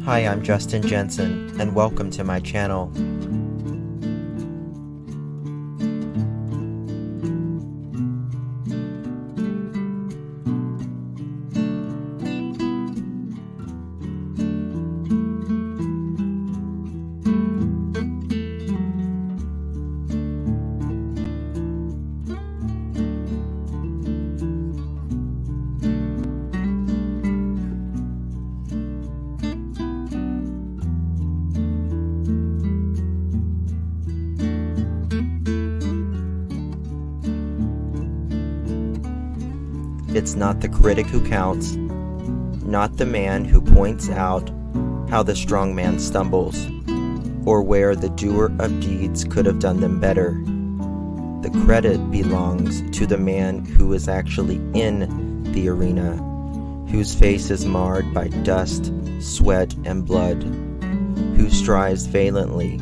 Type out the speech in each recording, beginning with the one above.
Hi, I'm Justin Jensen, and welcome to my channel. It's not the critic who counts, not the man who points out how the strong man stumbles, or where the doer of deeds could have done them better. The credit belongs to the man who is actually in the arena, whose face is marred by dust, sweat, and blood, who strives valiantly,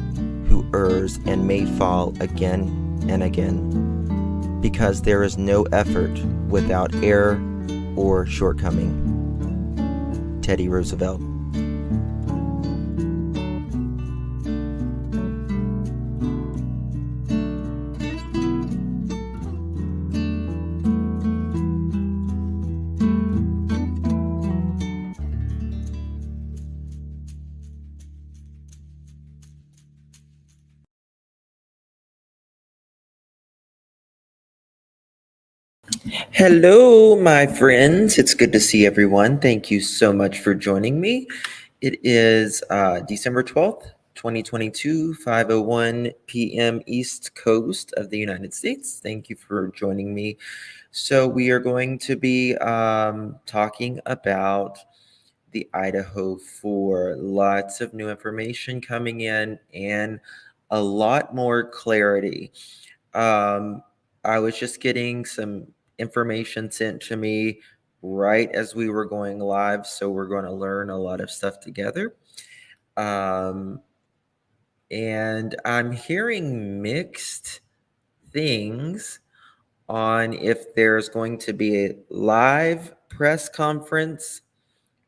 who errs and may fall again and again, because there is no effort without error or shortcoming. Teddy Roosevelt. Hello, my friends. It's good to see everyone. Thank you so much for joining me. It is December 12th, 2022, 5:01 p.m. East Coast of the United States. Thank you for joining me. So we are going to be talking about the Idaho 4. Lots of new information coming in and a lot more clarity. I was just getting some information sent to me right as we were going live, so we're going to learn a lot of stuff together. And I'm hearing mixed things on if there's going to be a live press conference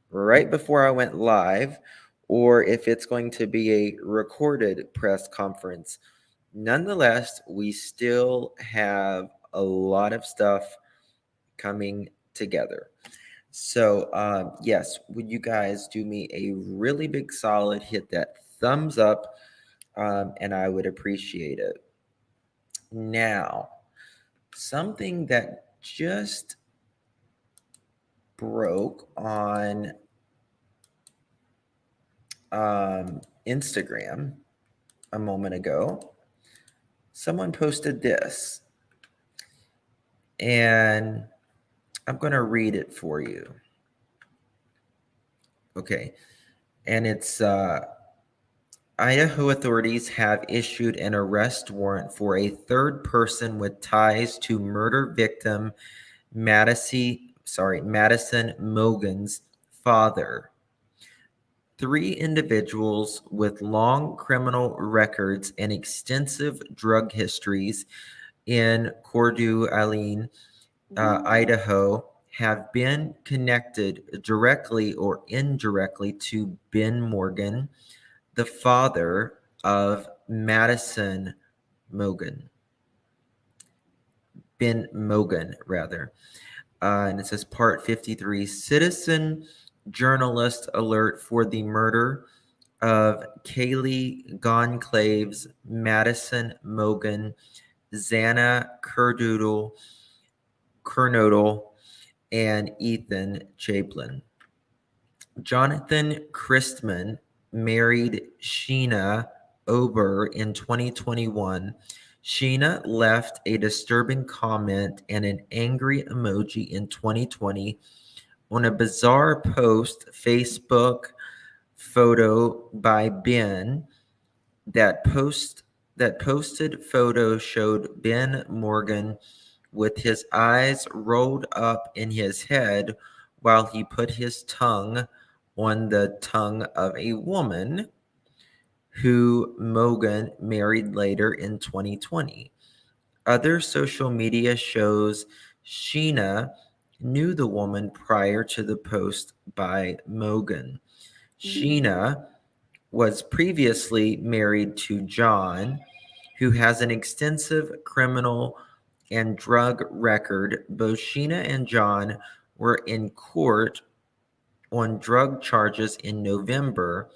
right before I went live, or if it's going to be a recorded press conference. Nonetheless, we still have a lot of stuff coming together. So, yes, would you guys do me a really big solid, hit that thumbs up, and I would appreciate it. Now, something that just broke on Instagram a moment ago. Someone posted this, and I'm going to read it for you. Okay. And it's Idaho authorities have issued an arrest warrant for a third person with ties to murder victim Madison Mogan's father. 3 individuals with long criminal records and extensive drug histories in Coeur d'Alene, Idaho, have been connected directly or indirectly to Ben Morgan, the father of Madison Mogan. Ben Mogan, rather. And it says Part 53, Citizen Journalist Alert for the Murder of Kaylee Gonclaves, Madison Mogan, Xana Kernodle, and Ethan Chaplin. Jonathan Christman married Sheena Ober in 2021. Sheena left a disturbing comment and an angry emoji in 2020 on a bizarre Facebook photo by Ben. That posted photo showed Ben Morgan with his eyes rolled up in his head while he put his tongue on the tongue of a woman who Mogan married later in 2020. Other social media shows Sheena knew the woman prior to the post by Mogan. Sheena was previously married to John, who has an extensive criminal and drug record. Both Sheena and John were in court on drug charges in November,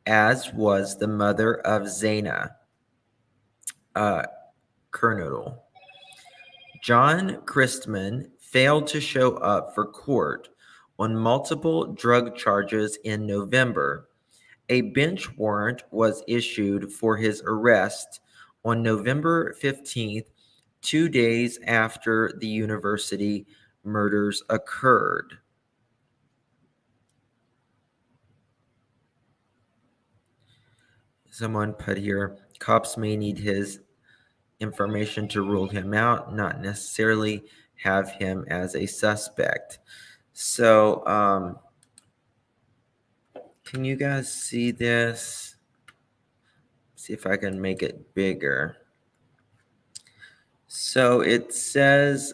as was the mother of Zaina, Kernodle. John Christman failed to show up for court on multiple drug charges in November. A bench warrant was issued for his arrest on November 15th, 2 days after the university murders occurred. Someone put here, cops may need his information to rule him out, not necessarily have him as a suspect. So, can you guys see this? See if I can make it bigger. So it says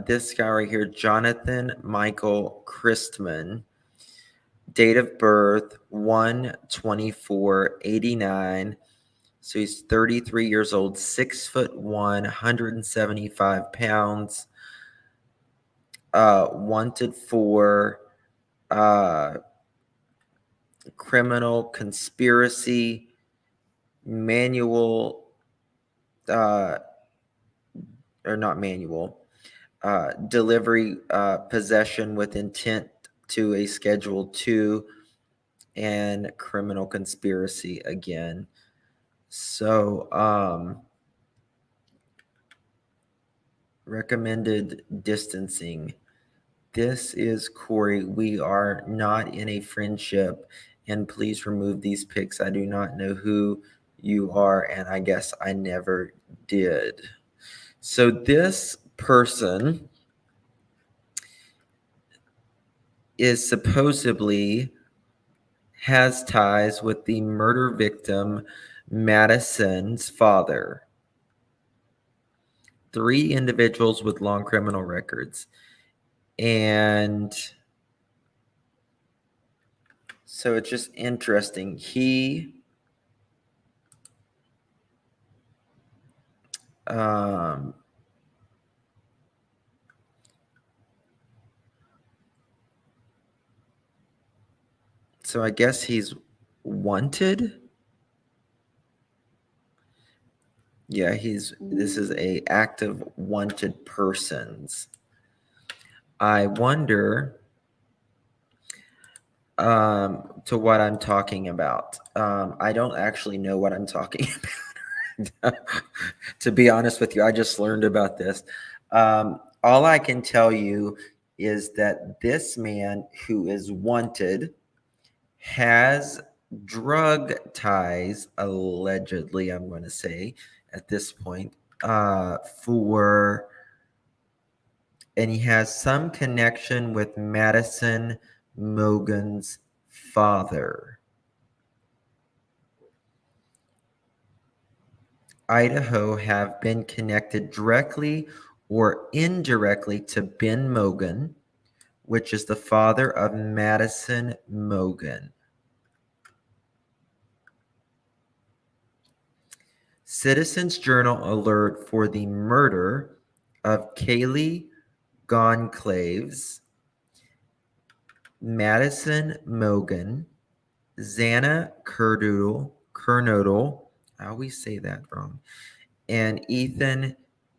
this guy right here, Jonathan Michael Christman, date of birth 1/24/89. So he's 33 years old, 6'1", 175 pounds. Wanted for criminal conspiracy, manual, or not manual, delivery, possession with intent to a Schedule 2, and criminal conspiracy again. So, recommended distancing. This is Corey. We are not in a friendship, and please remove these pics. I do not know who you are, and I guess I never did. So this person is supposedly has ties with the murder victim Madison's father. 3 individuals with long criminal records. And so it's just interesting. So I guess he's wanted. Yeah, this is a active wanted persons. I wonder to what I'm talking about. I don't actually know what I'm talking about. To be honest with you, I just learned about this. All I can tell you is that this man who is wanted has drug ties, allegedly, I'm going to say at this point, and he has some connection with Madison Mogan's father. Idaho have been connected directly or indirectly to Ben Mogan, which is the father of Madison Mogan. Citizens Journal alert for the murder of Kaylee Gonclaves, Madison Mogan, Xana Kernodle, I always say that wrong, and Ethan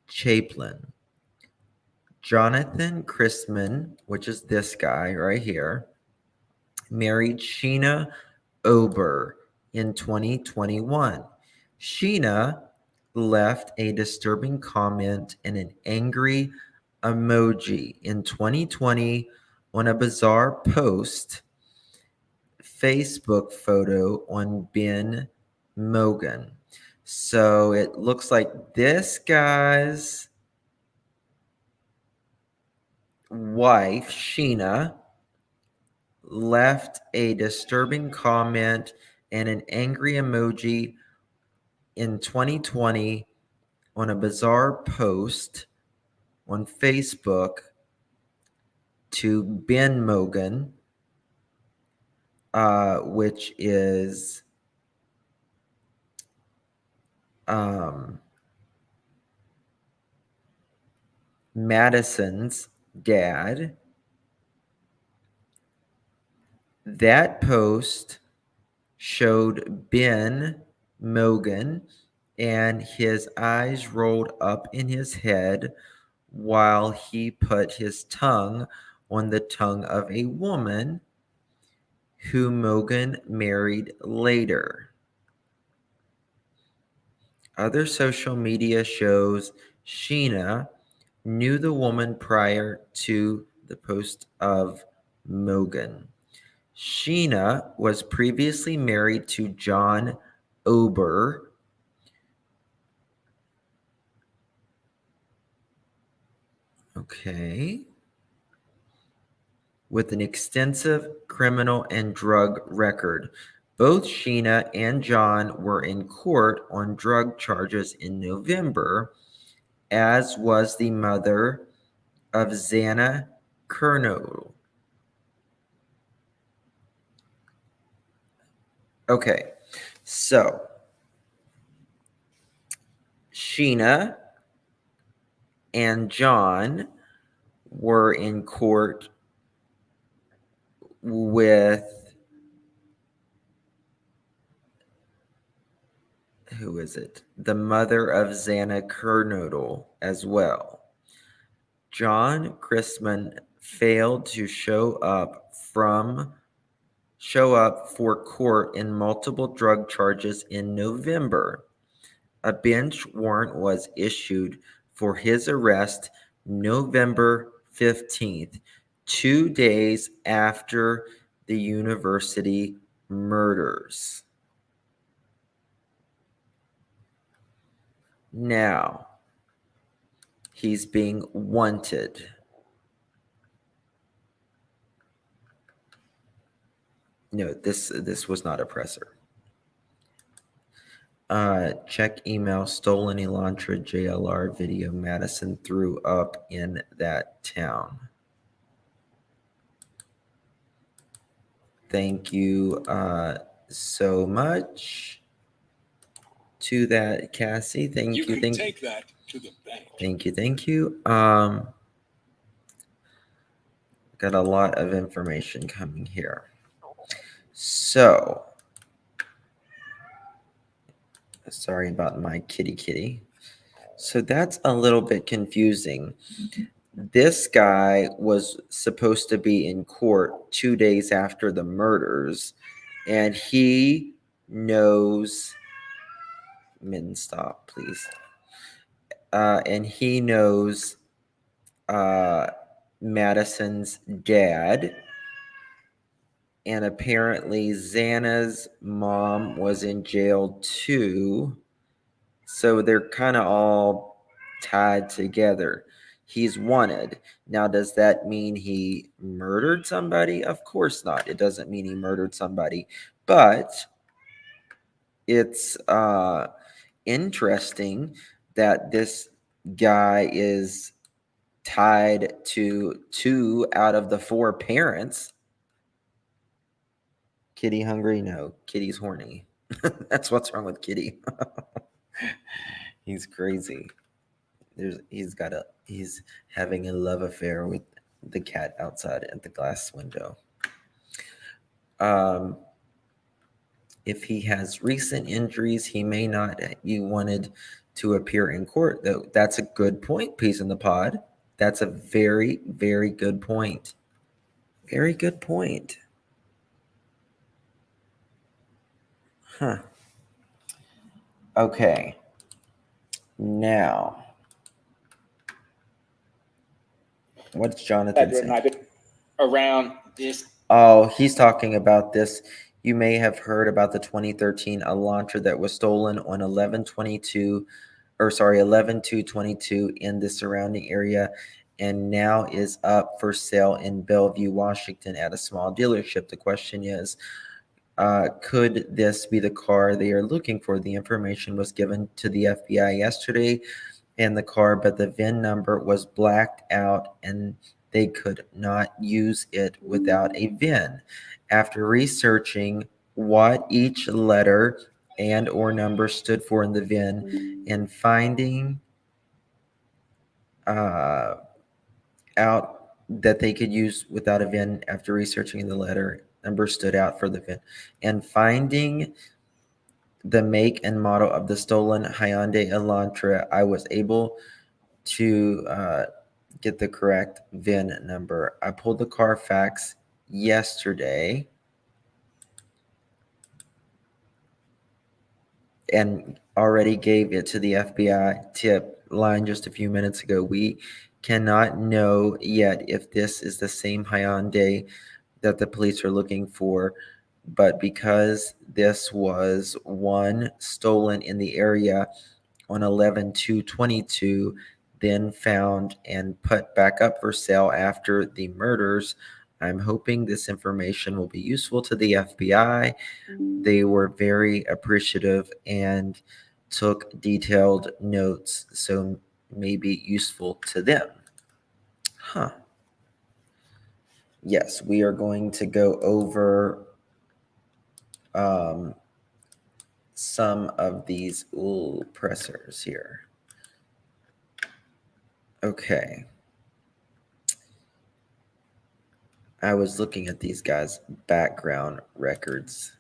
Chaplin. Jonathan Christman, which is this guy right here, married Sheena Ober in 2021. Sheena left a disturbing comment and an angry emoji in 2020 on a bizarre post Facebook photo on Ben Mogan. So it looks like this guy's wife, Sheena, left a disturbing comment and an angry emoji in 2020 on a bizarre post on Facebook to Ben Mogan which is Madison's dad. That post showed Ben Mogan and his eyes rolled up in his head while he put his tongue on the tongue of a woman who Mogan married later. Other social media shows Sheena knew the woman prior to the post of Mogan. Sheena was previously married to John Ober. Okay. With an extensive criminal and drug record. Both Sheena and John were in court on drug charges in November, as was the mother of Xana Kernodle. Okay, so Sheena and John were in court with, who is it? The mother of Xana Kernodle as well. John Chrisman failed to show up for court in multiple drug charges in November. A bench warrant was issued for his arrest November 15th, 2 days after the university murders. Now, he's being wanted. No, this was not a presser. Check email, stolen Elantra JLR video Madison threw up in that town. Thank you so much to that, Cassie. Thank you. Can take that to the bank. Thank you. Got a lot of information coming here. So, sorry about my kitty. So that's a little bit confusing. This guy was supposed to be in court 2 days after the murders, and he knows. Min, stop, please. And he knows Madison's dad. And apparently Xana's mom was in jail too. So they're kind of all tied together. He's wanted. Now, does that mean he murdered somebody? Of course not. It doesn't mean he murdered somebody. But it's interesting that this guy is tied to 2 out of the 4 parents. Kitty hungry? No, Kitty's horny. That's what's wrong with Kitty. He's crazy. He's having a love affair with the cat outside at the glass window. If he has recent injuries, he may not be wanted to appear in court. Though that's a good point, Peas in the Pod. That's a very, very good point. Very good point. Huh. Okay. Now, what's Jonathan saying? Around this. Oh, he's talking about this. You may have heard about the 2013 Elantra that was stolen on 11/2/22 in the surrounding area and now is up for sale in Bellevue, Washington at a small dealership. The question is, could this be the car they are looking for? The information was given to the FBI yesterday in the car, but the VIN number was blacked out and they could not use it without a VIN. After researching what each letter and or number stood for in the VIN and finding out that they could use without a VIN, after researching the letter number stood out for the VIN, and finding the make and model of the stolen Hyundai Elantra, I was able to get the correct VIN number. I pulled the Carfax yesterday and already gave it to the FBI tip line just a few minutes ago. We cannot know yet if this is the same Hyundai that the police are looking for, but because this was one stolen in the area on 11/2/22, then found and put back up for sale after the murders, I'm hoping this information will be useful to the FBI. They were very appreciative and took detailed notes, so maybe useful to them. Huh. Yes, we are going to go over some of these pressers here. Okay. I was looking at these guys' background records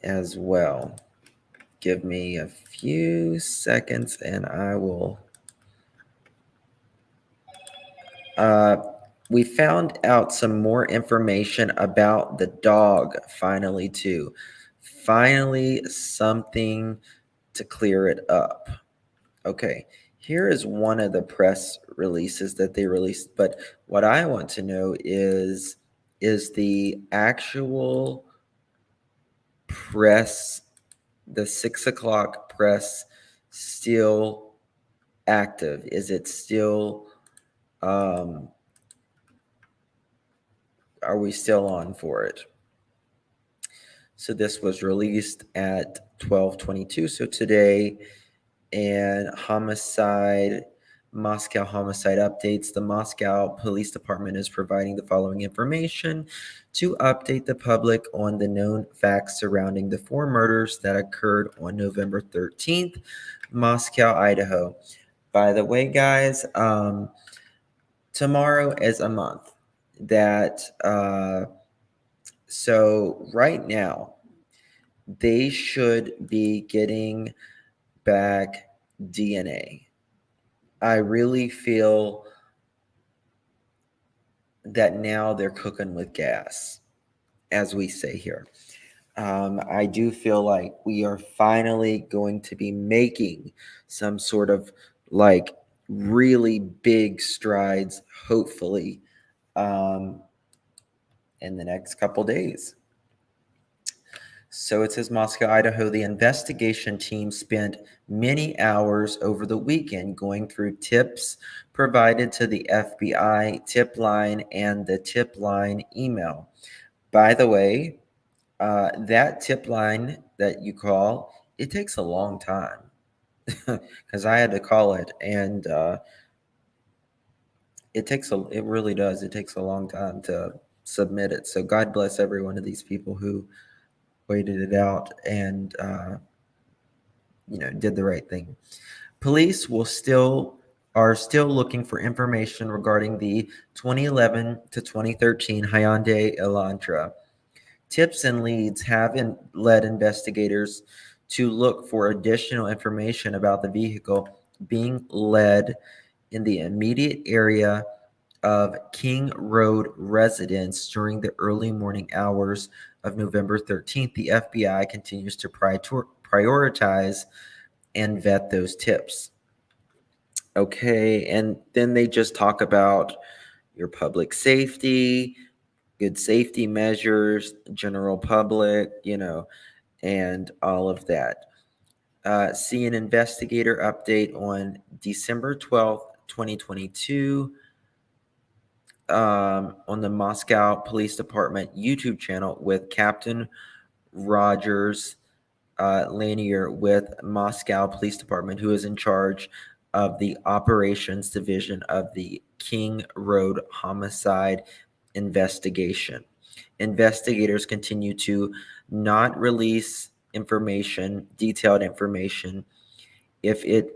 as well. Give me a few seconds and I will. We found out some more information about the dog finally, too. Finally, something to clear it up. Okay, here is one of the press releases that they released, but what I want to know is the actual press, the 6 o'clock press, still active? Is it still, are we still on for it? So this was released at 12:22, so today. And Moscow homicide updates. The Moscow Police Department is providing the following information to update the public on the known facts surrounding the 4 murders that occurred on November 13th, Moscow, Idaho. By the way, guys, tomorrow is a month that, so right now, they should be getting back DNA. I really feel that now they're cooking with gas, as we say here. I do feel like we are finally going to be making some sort of like really big strides, hopefully, in the next couple days. So it says Moscow, Idaho. The investigation team spent many hours over the weekend going through tips provided to the FBI tip line and the tip line email. By the way, that tip line that you call, it takes a long time because I had to call it, and it really does. It takes a long time to submit it. So God bless every one of these people who waited it out and did the right thing. Police are still looking for information regarding the 2011 to 2013 Hyundai Elantra. Tips and leads have led investigators to look for additional information about the vehicle being led in the immediate area of King Road residence during the early morning hours of November 13th. The FBI continues to prioritize and vet those tips. Okay, and then they just talk about your public safety, good safety measures, general public, and all of that. See an investigator update on December 12th, 2022, on the Moscow Police Department YouTube channel with Captain Rogers Lanier with Moscow Police Department, who is in charge of the operations division of the King Road homicide investigation. Investigators continue to not release detailed information, if it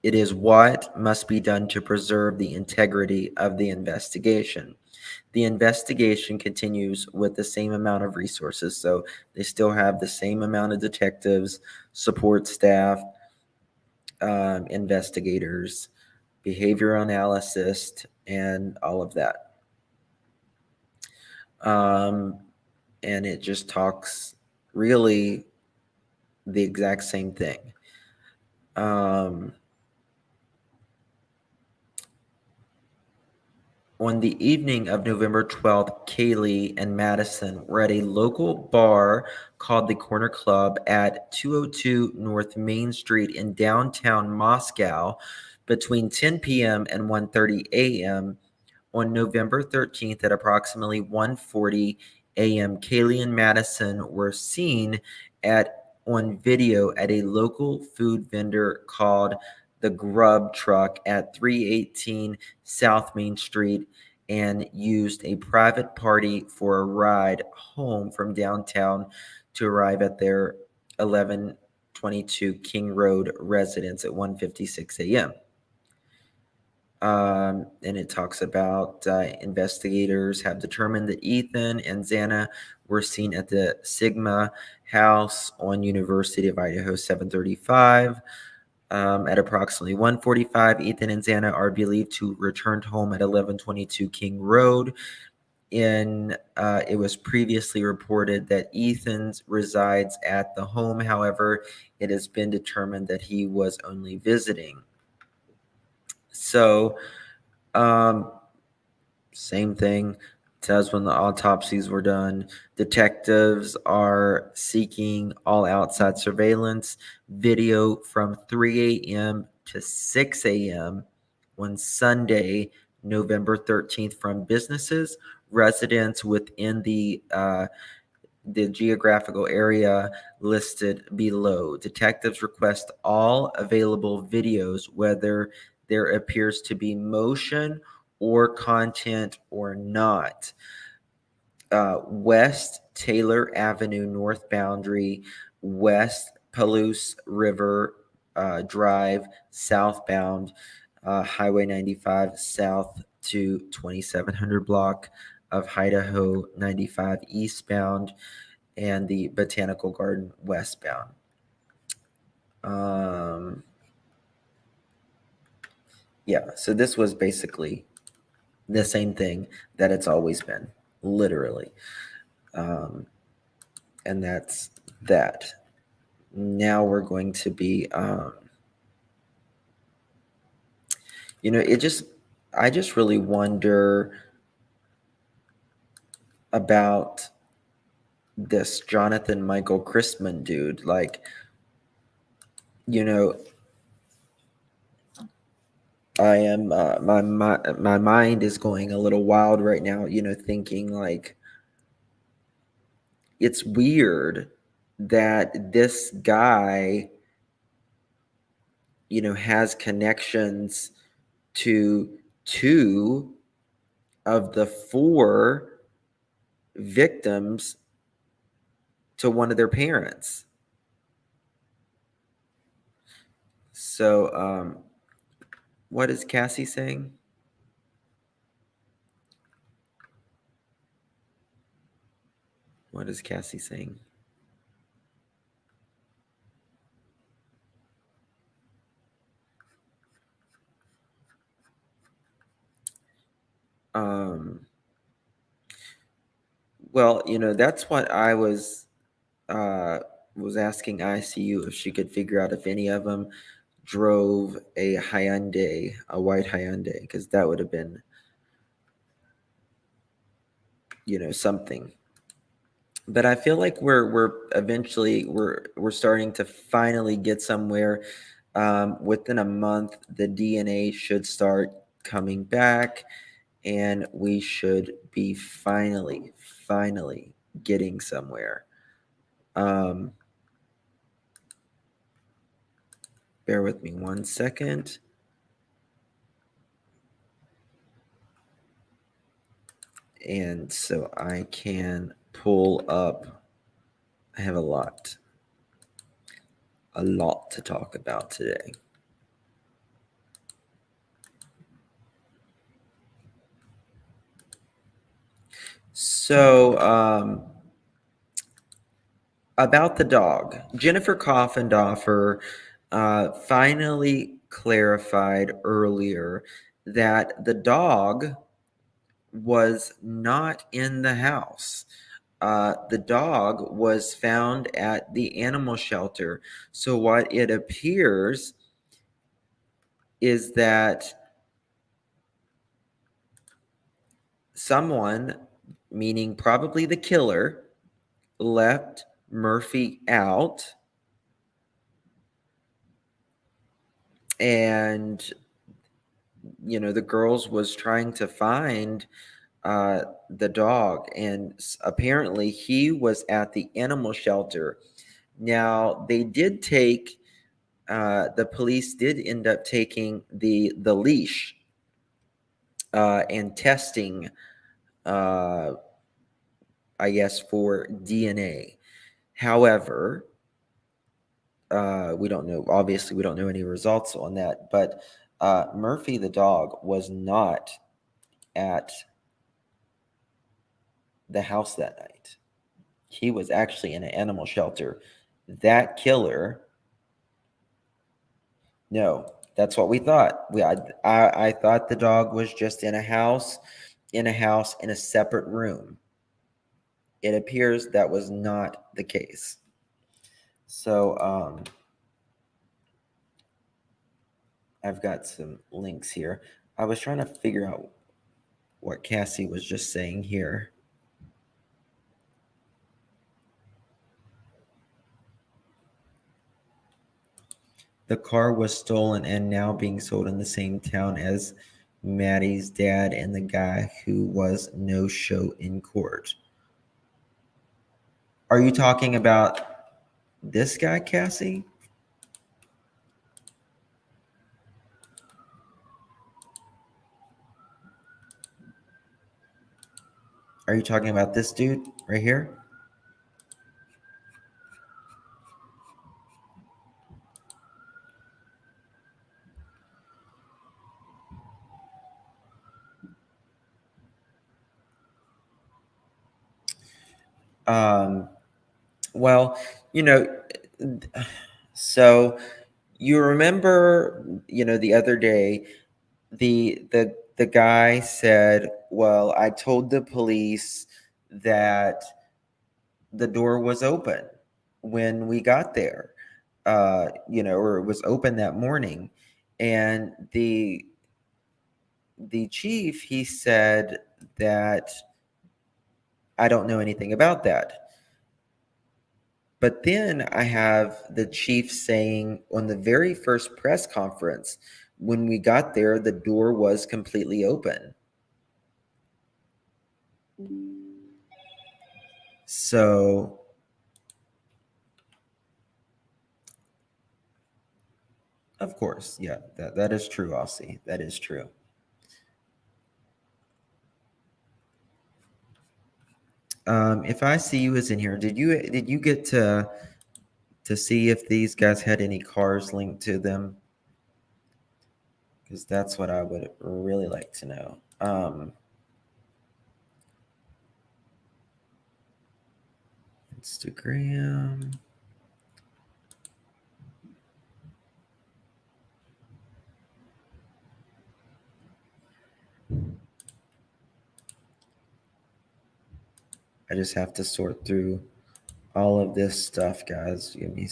is what must be done to preserve the integrity of the investigation. The investigation continues with the same amount of resources, so they still have the same amount of detectives, support staff, investigators, behavioral analysts, and all of that. And it just talks really the exact same thing. On the evening of November 12th, Kaylee and Madison were at a local bar called the Corner Club at 202 North Main Street in downtown Moscow between 10 p.m. and 1:30 a.m. On November 13th at approximately 1:40 a.m., Kaylee and Madison were seen on video at a local food vendor called the Grub Truck at 318 South Main Street and used a private party for a ride home from downtown to arrive at their 1122 King Road residence at 1:56 a.m. And it talks about investigators have determined that Ethan and Xana were seen at the Sigma House on University of Idaho 735. At approximately 1:45, Ethan and Xana are believed to returned home at 1122 King Road. It was previously reported that Ethan resides at the home. However, it has been determined that he was only visiting. So, same thing. Says when the autopsies were done, detectives are seeking all outside surveillance video from 3 a.m. to 6 a.m. on Sunday, November 13th, from businesses, residents within the geographical area listed below. Detectives request all available videos, whether there appears to be motion or content or not. West Taylor Avenue North Boundary, West Palouse River Drive southbound, Highway 95 south to 2700 block of Idaho 95 eastbound, and the Botanical Garden westbound. Yeah, so this was basically the same thing that it's always been, literally. And that's that. Now we're going to be, I just really wonder about this Jonathan Michael Christman dude. Like, I am my mind is going a little wild right now, thinking like it's weird that this guy has connections to two of the four victims to one of their parents. So what is Cassie saying? What is Cassie saying? Well, that's what I was asking ICU if she could figure out if any of them drove a Hyundai, a white Hyundai, because that would have been, something. But I feel like we're eventually we're starting to finally get somewhere. Within a month, the DNA should start coming back, and we should be finally getting somewhere. Bear with me 1 second. And so I can pull up. I have a lot to talk about today. So, about the dog, Jennifer Coffendorfer finally clarified earlier that the dog was not in the house. The dog was found at the animal shelter. So, what it appears is that someone, meaning probably the killer, left Murphy out, and the girls was trying to find the dog, and apparently he was at the animal shelter. Now they did take the police did end up taking the leash and testing, I guess, for DNA. However, we don't know. Obviously, we don't know any results on that. But Murphy the dog was not at the house that night. He was actually in an animal shelter. That killer, no, that's what we thought. I thought the dog was just in a house, in a separate room. It appears that was not the case. So I've got some links here. I was trying to figure out what Cassie was just saying here. The car was stolen and now being sold in the same town as Maddie's dad and the guy who was no show in court. Are you talking about this guy, Cassie? Are you talking about this dude right here? Well, you know, so you remember, the other day, the guy said, "Well, I told the police that the door was open when we got there, or it was open that morning," and the chief, he said that, "I don't know anything about that." But then I have the chief saying on the very first press conference, when we got there, the door was completely open. So, of course, yeah, that is true, Aussie. That is true. If I see you as in here, did you get to see if these guys had any cars linked to them? Because that's what I would really like to know. Instagram. I just have to sort through all of this stuff, guys. Give me.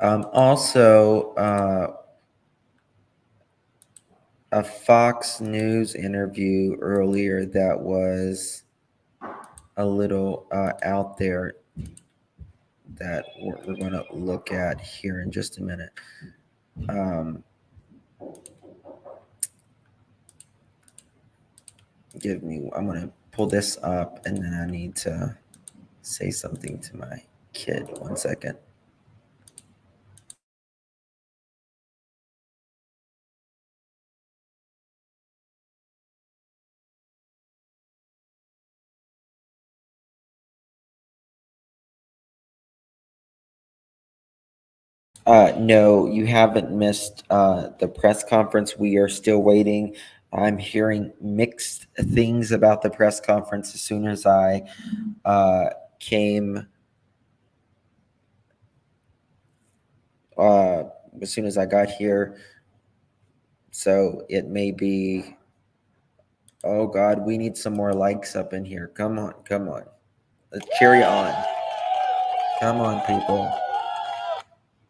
Also, a Fox News interview earlier that was a little out there that we're going to look at here in just a minute. I'm going to pull this up, and then I need to say something to my kid. 1 second. No, you haven't missed the press conference. We are still waiting. I'm hearing mixed things about the press conference as soon as I uh, came, uh, as soon as I got here. So it may be, oh God, we need some more likes up in here. Come on, come on. Let's cheer on. Come on, people.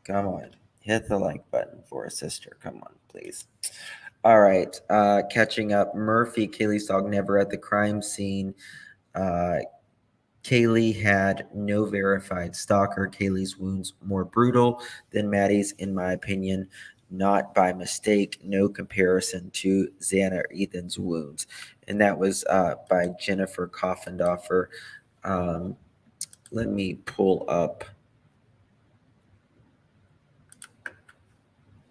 Come on. Hit the like button for a sister. Come on, please. All right. Catching up. Murphy, Kaylee's dog, never at the crime scene. Uh, Kaylee had no verified stalker. Kaylee's wounds more brutal than Maddie's, in my opinion. Not by mistake. No comparison to Xana or Ethan's wounds. And that was by Jennifer Coffendoffer. Um, let me pull up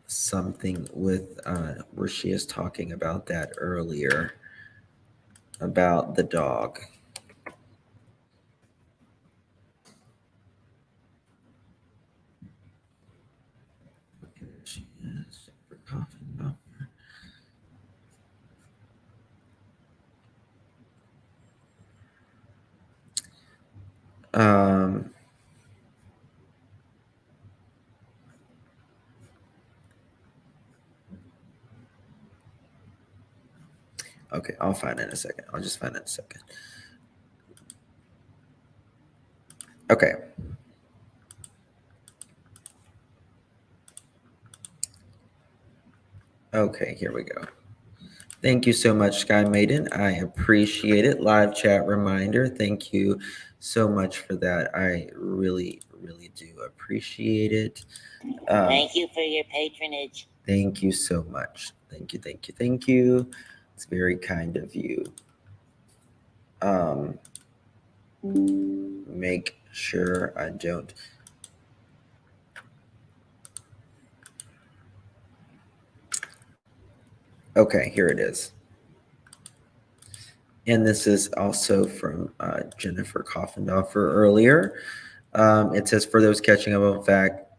something with where she is talking about that earlier about the dog. She is um, okay, I'll find it in a second. I'll just find it in a second. Okay. Okay, here we go. Thank you so much, Sky Maiden. I appreciate it. Live chat reminder. Thank you so much for that. I really, really do appreciate it. Thank you for your patronage. Thank you so much. Thank you, thank you, thank you. It's very kind of you. Make sure I don't. Okay, here it is. And this is also from Jennifer Coffendoffer earlier. It says, for those catching up on fact,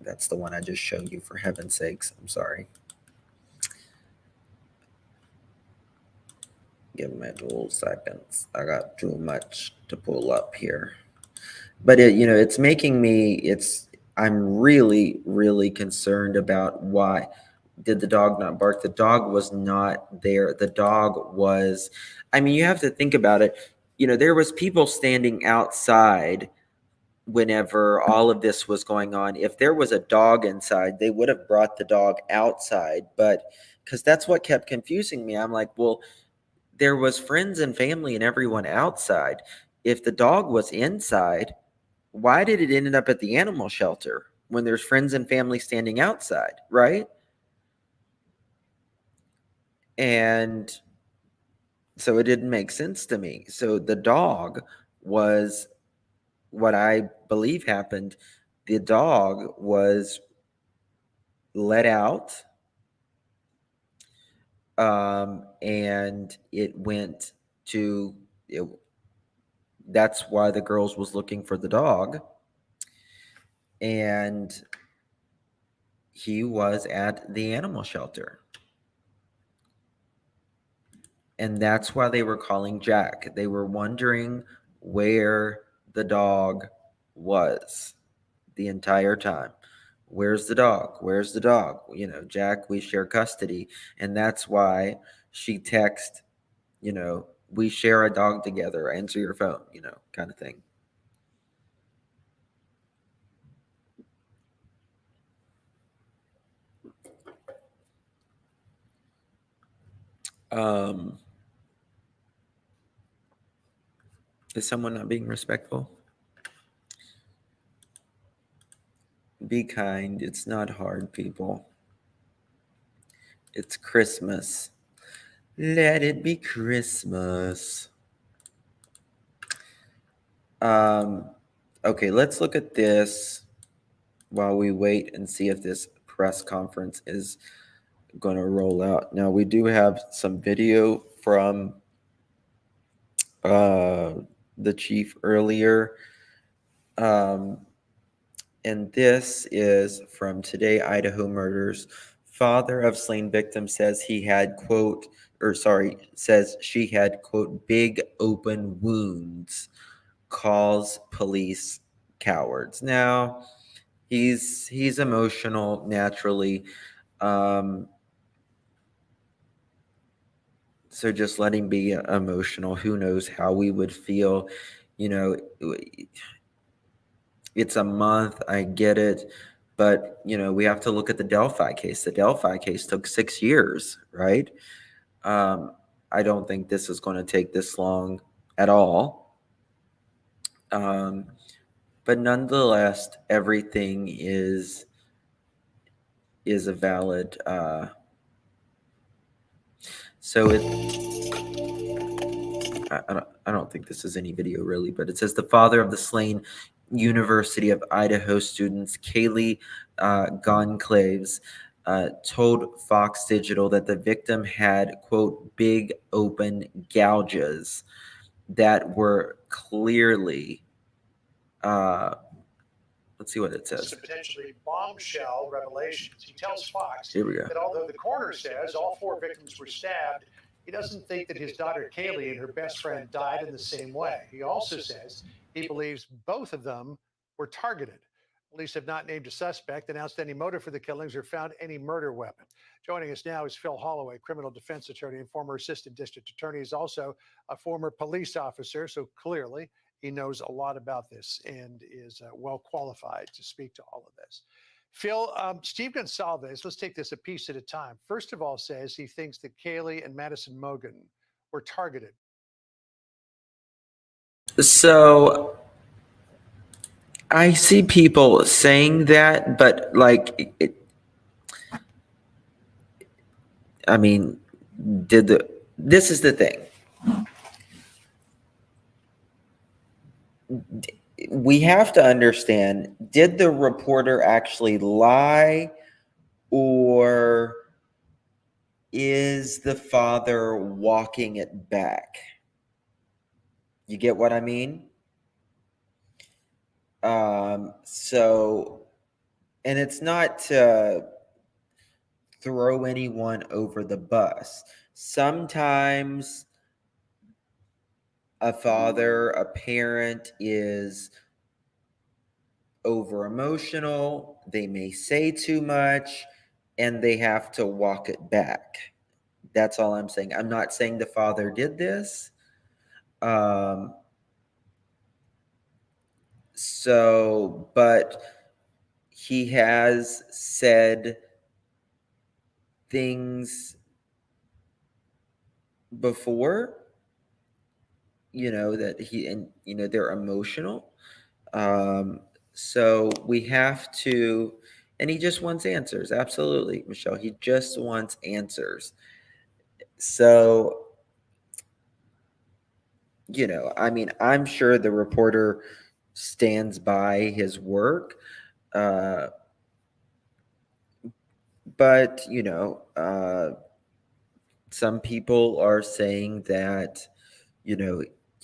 that's the one I just showed you, for heaven's sakes. I'm sorry. Give me 2 seconds. I got too much to pull up here. But it's making me, I'm really, really concerned about why did the dog not bark? The dog was not there. The dog was, I mean, you have to think about it. There was people standing outside whenever all of this was going on. If there was a dog inside, they would have brought the dog outside. But because that's what kept confusing me. I'm like, well, there was friends and family and everyone outside. If the dog was inside, why did it end up at the animal shelter when there's friends and family standing outside, right? And so it didn't make sense to me. So the dog was what I believe happened. The dog was let out, and it went to it, that's why the girls was looking for the dog, and he was at the animal shelter, and that's why they were calling Jack. They were wondering where the dog was the entire time. Where's the dog? Where's the dog? Jack, we share custody. And that's why she texted, we share a dog together, answer your phone, kind of thing. Um, is someone not being respectful? Be kind. It's not hard, people. It's Christmas. Let it be Christmas. Okay, let's look at this while we wait and see if this press conference is going to roll out. Now, we do have some video from the chief earlier. And this is from Today, Idaho Murders. Father of slain victim says he had, quote, or sorry, says she had, quote, big open wounds, calls police cowards. Now, he's emotional naturally. Um, so just let him be emotional. Who knows how we would feel? You know, it's a month. I get it. But, we have to look at the Delphi case. The Delphi case took 6 years, right? Um, I don't think this is going to take this long at all. But nonetheless, everything is a valid. So I don't think this is any video really, but it says the father of the slain University of Idaho students, Kaylee Gonclaves, told Fox Digital that the victim had, quote, big open gouges that were clearly, let's see what it says. Potentially bombshell revelations. He tells Fox Here we go. that although the coroner says all 4 victims were stabbed, he doesn't think that his daughter Kaylee and her best friend died in the same way. He also says he believes both of them were targeted. Police have not named a suspect, announced any motive for the killings, or found any murder weapon. Joining us now is Phil Holloway, criminal defense attorney and former assistant district attorney. He's also a former police officer, so clearly he knows a lot about this and is well qualified to speak to all of this. Phil, Steve Gonsalves, let's take this a piece at a time. First of all, says he thinks that Kaylee and Madison Mogen were targeted. So I see people saying that, but like, I mean, this is the thing. We have to understand, did the reporter actually lie, or is the father walking it back? You get what I mean? So, and it's not to throw anyone over the bus. Sometimes a father, a parent is over emotional, they may say too much, and they have to walk it back. That's all I'm saying. I'm not saying the father did this. But he has said things before, that they're emotional. So we have to, and he just wants answers. Absolutely, Michelle. He just wants answers. So, I mean, I'm sure the reporter stands by his work. But, some people are saying that,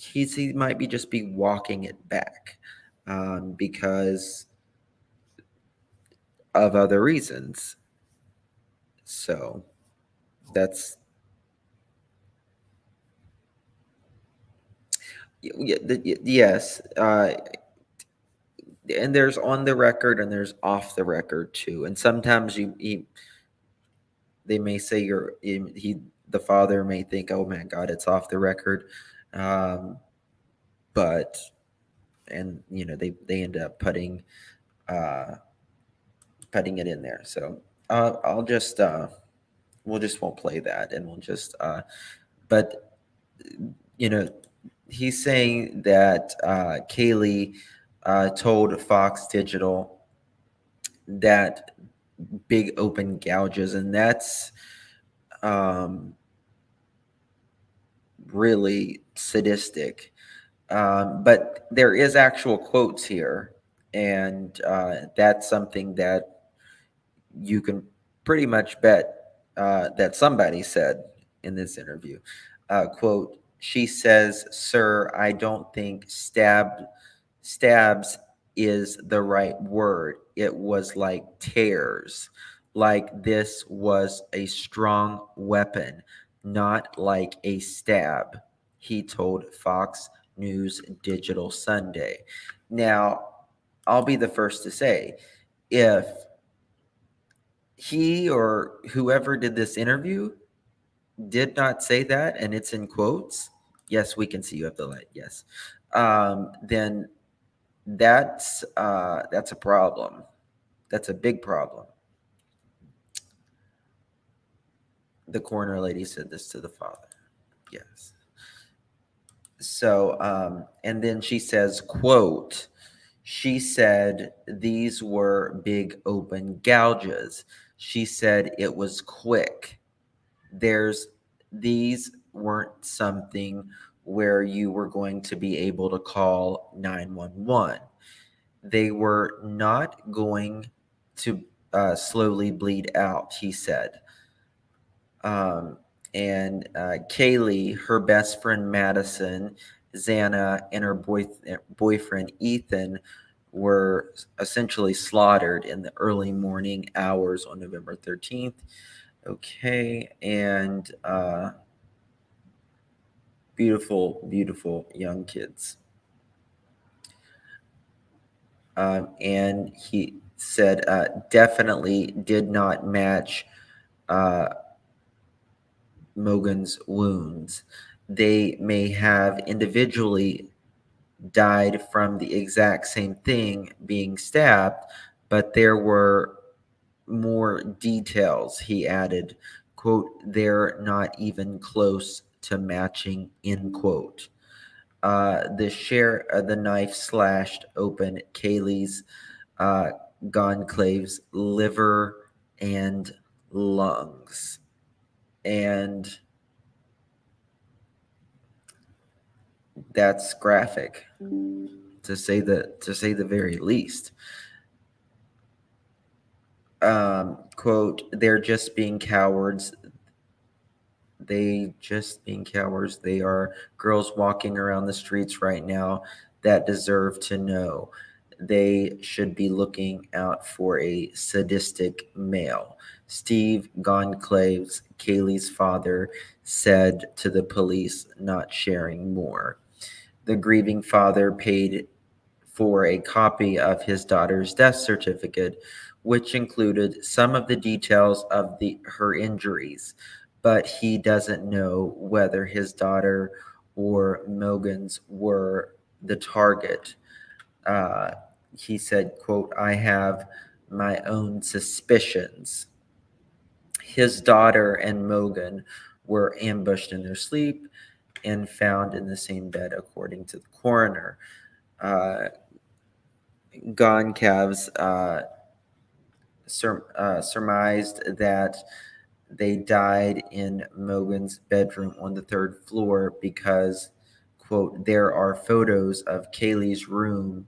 he might be just be walking it back because of other reasons. So that's yes. And there's on the record and there's off the record too. And sometimes they may say the father may think, oh my God, it's off the record. But they end up putting it in there. So I'll just won't play that, and we'll just but he's saying that Kaylee told Fox Digital that big open gouges, and that's really sadistic. But there is actual quotes here, and that's something that you can pretty much bet that somebody said in this interview. Quote, she says, "Sir, I don't think stabs is the right word. It was like tears, like this was a strong weapon, not like a stab, he told Fox News Digital Sunday. Now, I'll be the first to say, if he or whoever did this interview did not say that, and it's in quotes, yes, we can see you have the light, yes, then that's a problem. That's a big problem. The coroner lady said this to the father. Yes. So, and then she says, quote, she said these were big open gouges. She said it was quick. There's, these weren't something where you were going to be able to call 911. They were not going to slowly bleed out, he said. And Kaylee, her best friend Madison, Xana, and her boyfriend Ethan were essentially slaughtered in the early morning hours on November 13th. Okay, and beautiful, beautiful young kids. And he said definitely did not match Mogan's wounds. They may have individually died from the exact same thing, being stabbed, but there were more details, he added. Quote, they're not even close to matching, end quote. The knife slashed open Kaylee's Gonclave's liver and lungs. And that's graphic, to say the very least. Quote, they're just being cowards. They are girls walking around the streets right now that deserve to know. They should be looking out for a sadistic male. Steve Gonclaves, Kaylee's father, said to the police, not sharing more. The grieving father paid for a copy of his daughter's death certificate, which included some of the details of her injuries, but he doesn't know whether his daughter or Mogan's were the target. Uh, he said, quote, I have my own suspicions. His daughter and Mogan were ambushed in their sleep and found in the same bed, according to the coroner. Uh, Goncalves surmised that they died in Mogan's bedroom on the third floor because, quote, there are photos of Kaylee's room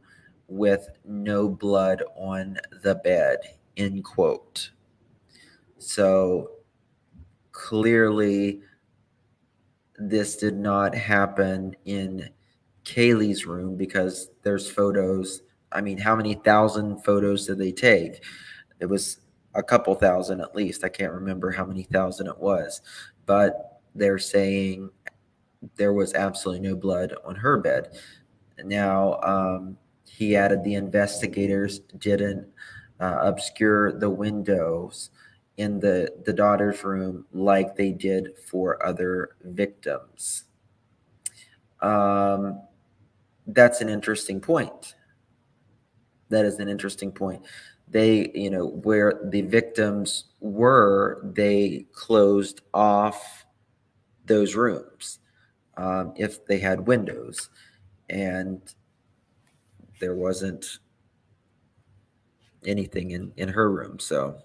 with no blood on the bed, end quote. So clearly, this did not happen in Kaylee's room because there's photos. I mean, how many thousand photos did they take? It was a couple thousand at least. I can't remember how many thousand it was, but they're saying there was absolutely no blood on her bed. Now, he added the investigators didn't obscure the windows in the daughter's room like they did for other victims. That's an interesting point. That is an interesting point. They, where the victims were, they closed off those rooms if they had windows, and there wasn't anything in her room. So,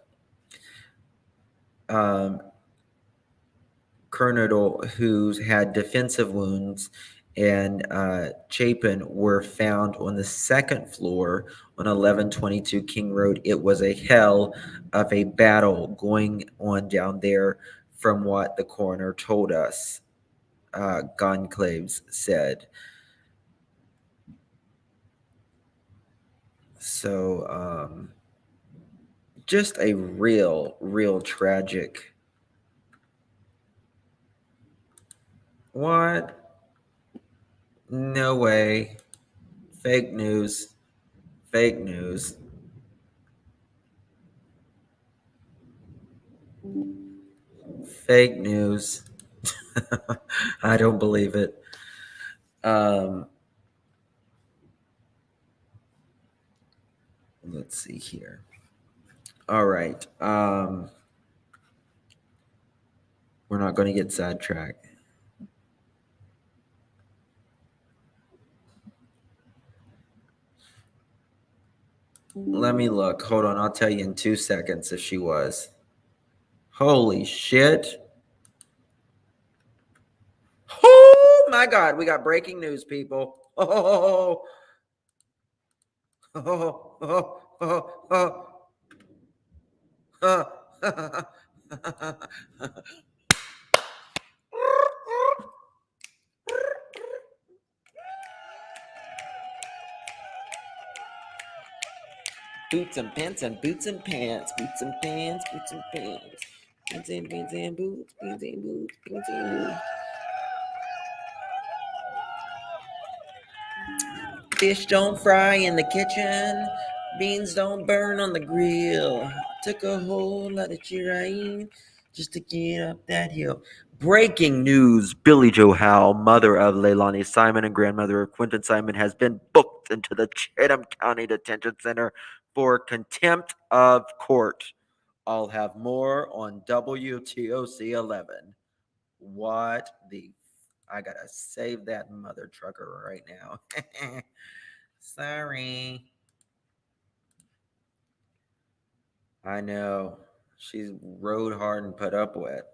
Colonel, who had defensive wounds, and Chapin were found on the second floor on 1122 King Road. It was a hell of a battle going on down there, from what the coroner told us, Gonclaves said. So, just a real tragic. What? No way. Fake news. Fake news. Fake news. I don't believe it. Um, let's see here. All right. We're not going to get sidetracked. Let me look. Hold on. I'll tell you in 2 seconds if she was. Holy shit. Oh my God. We got breaking news, people. Oh, oh, oh, oh, oh, oh. Boots and pants and boots and pants, boots and pants, boots and pants. Beans and beans and boots, beans and boots, beans and boots. Fish don't fry in the kitchen, beans don't burn on the grill. Took a whole lot of cheering just to get up that hill. Breaking news: Billy Joe Howe, mother of Leilani Simon and grandmother of Quentin Simon, has been booked into the Chatham County Detention Center for contempt of court. I'll have more on WTOC 11. What the? I gotta save that mother trucker right now. Sorry. I know. She's rode hard and put up with.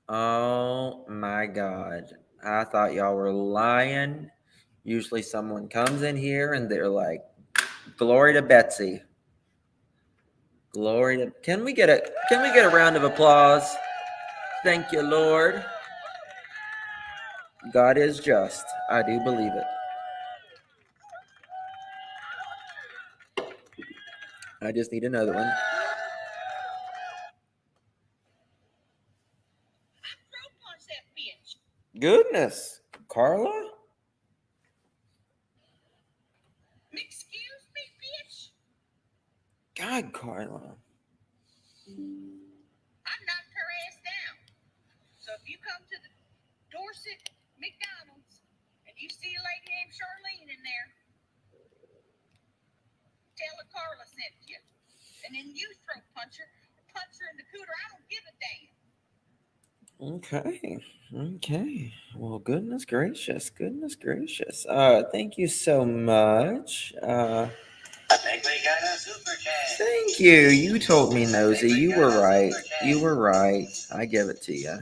Oh my God. I thought y'all were lying. Usually someone comes in here and they're like, glory to Betsy. Glory to can we get a round of applause? Thank you, Lord. God is just. I do believe it. I just need another one. Goodness. Carla? Excuse me, bitch. God, Carla. I knocked her ass down. So if you come to the Dorset McDonald's and you see a lady named Charlene in there, tell her Carla sent you. And then you throw punch her in the cooter. I don't give a damn. Okay. Okay. Well, goodness gracious. Goodness gracious. Thank you so much. I think we got a super chat. Thank you. You told me, Nosy. You were right. You were right. I give it to you.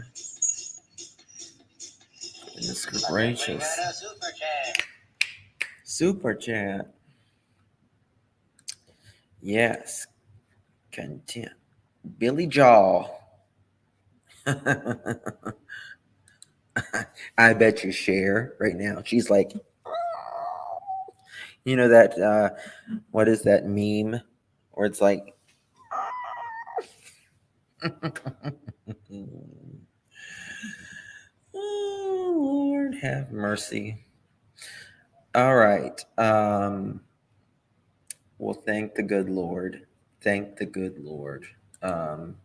Goodness gracious. We got a super chat. Super chat. Yes. Content. Billy Jaw. I bet you Cher right now. She's like, you know that what is that meme? Or it's like oh Lord have mercy. All right. Well, thank the good Lord. Thank the good Lord. Um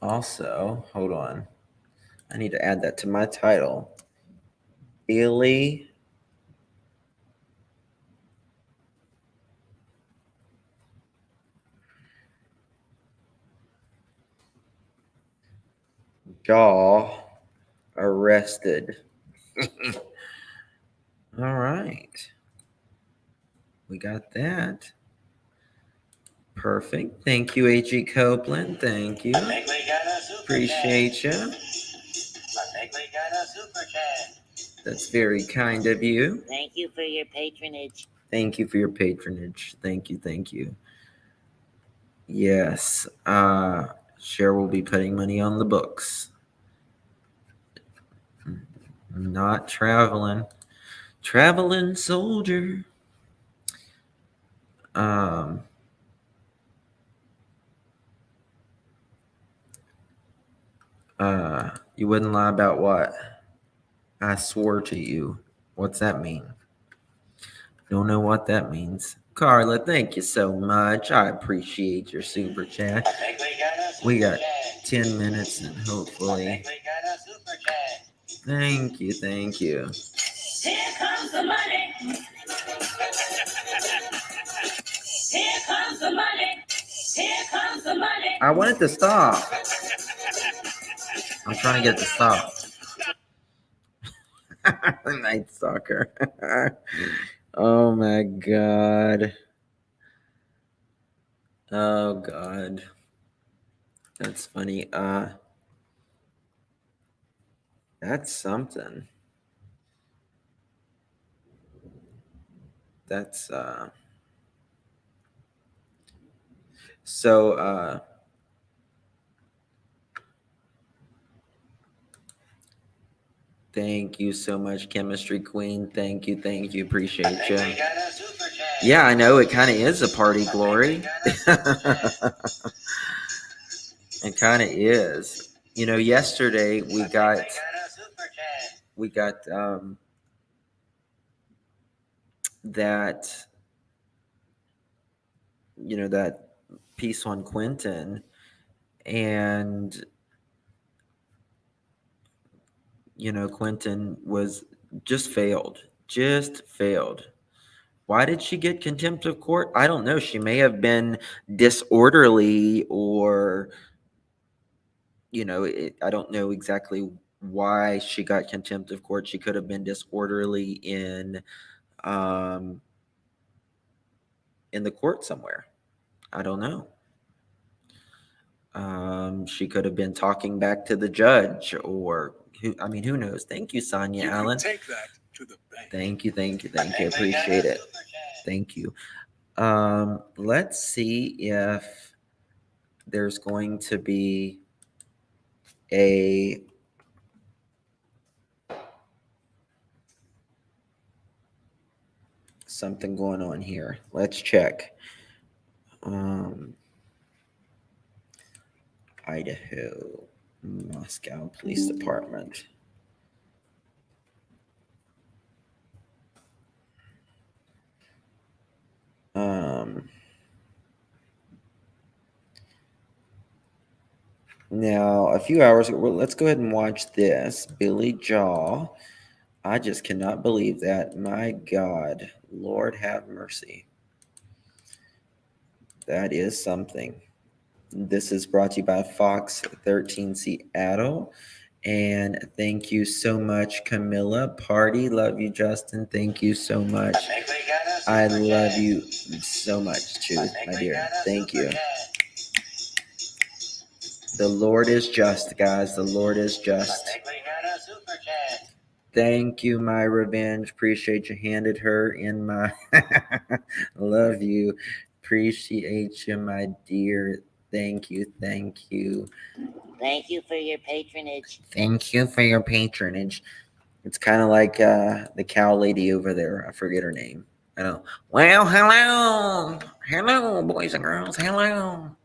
Also, hold on. I need to add that to my title. Billy Jaw arrested. All right. We got that. Perfect. Thank you, A.G. Copeland. Thank you. I think we got a super Appreciate you. chat. I think we got a super chat. That's very kind of you. Thank you for your patronage. Thank you for your patronage. Thank you. Thank you. Yes. Cher will be putting money on the books. Not traveling. Traveling soldier. Um, you wouldn't lie about what? I swore to you. What's that mean? Don't know what that means. Carla, thank you so much. I appreciate your super chat. We got 10 minutes and hopefully. Thank you, thank you. Here comes the money. Here comes the money. Here comes the money. I want it to stop. I'm trying to get it to stop. Night Stalker. Oh my god. Oh god. That's funny. That's something. That's so thank you so much, Chemistry Queen. Thank you, appreciate you. Yeah, I know it kind of is a party, Glory. It kind of is. You know, yesterday we got that, you know, that piece on Quentin, and you know, Quentin was just failed. Why did she get contempt of court? I don't know. She may have been disorderly, or you know, I don't know exactly why she got contempt of court. She could have been disorderly in the court somewhere. I don't know. She could have been talking back to the judge, or who knows? Thank you, Sonia You Allen. can take that to the bank. Thank you. Appreciate it. Thank you. Let's see if there's going to be a something going on here. Let's check. Idaho, Moscow Police Department. Now, a few hours ago, let's go ahead and watch this. Billy Jaw. I just cannot believe that. My God, Lord have mercy. That is something. This is brought to you by Fox 13 Seattle. And thank you so much, Camilla. Party. Love you, Justin. Thank you so much. I love you so much, too, my dear. Thank you. The Lord is just, guys. The Lord is just. Thank you, my revenge. Appreciate you. Handed her in my. Love you. Appreciate you, my dear. Thank you. Thank you for your patronage. Thank you for your patronage. It's kind of like the cow lady over there. I forget her name. I know. Well, hello, boys and girls. Hello,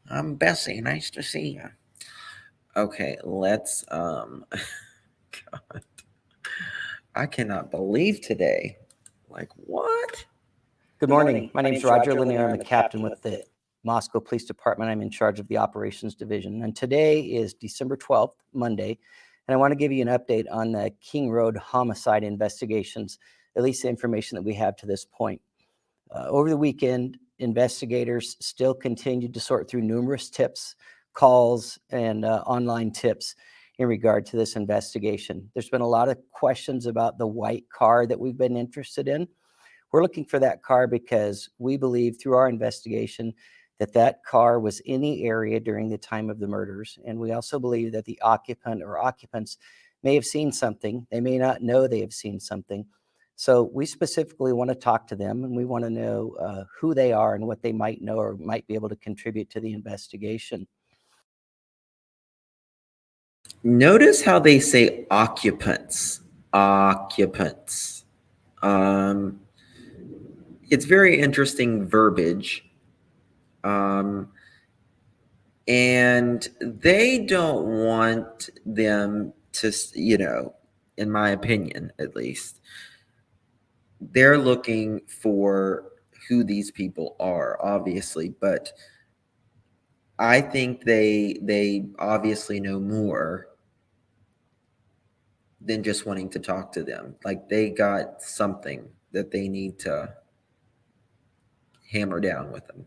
I'm Bessie. Nice to see you. Okay, let's. God, I cannot believe today. Like what? Good morning. My name is Roger Lanier. I'm a captain with the Moscow Police Department. I'm in charge of the Operations Division. And today is December 12th, Monday. And I want to give you an update on the King Road homicide investigations, at least the information that we have to this point. Over the weekend, investigators still continued to sort through numerous tips, calls, and online tips in regard to this investigation. There's been a lot of questions about the white car that we've been interested in. We're looking for that car because we believe through our investigation that that car was in the area during the time of the murders. And we also believe that the occupant or occupants may have seen something. They may not know they have seen something. So we specifically want to talk to them, and we want to know who they are and what they might know or might be able to contribute to the investigation. Notice how they say occupants. Occupants. It's very interesting verbiage. And they don't want them to, in my opinion, at least, they're looking for who these people are, obviously, but I think they obviously know more than just wanting to talk to them. Like they got something that they need to hammer down with them.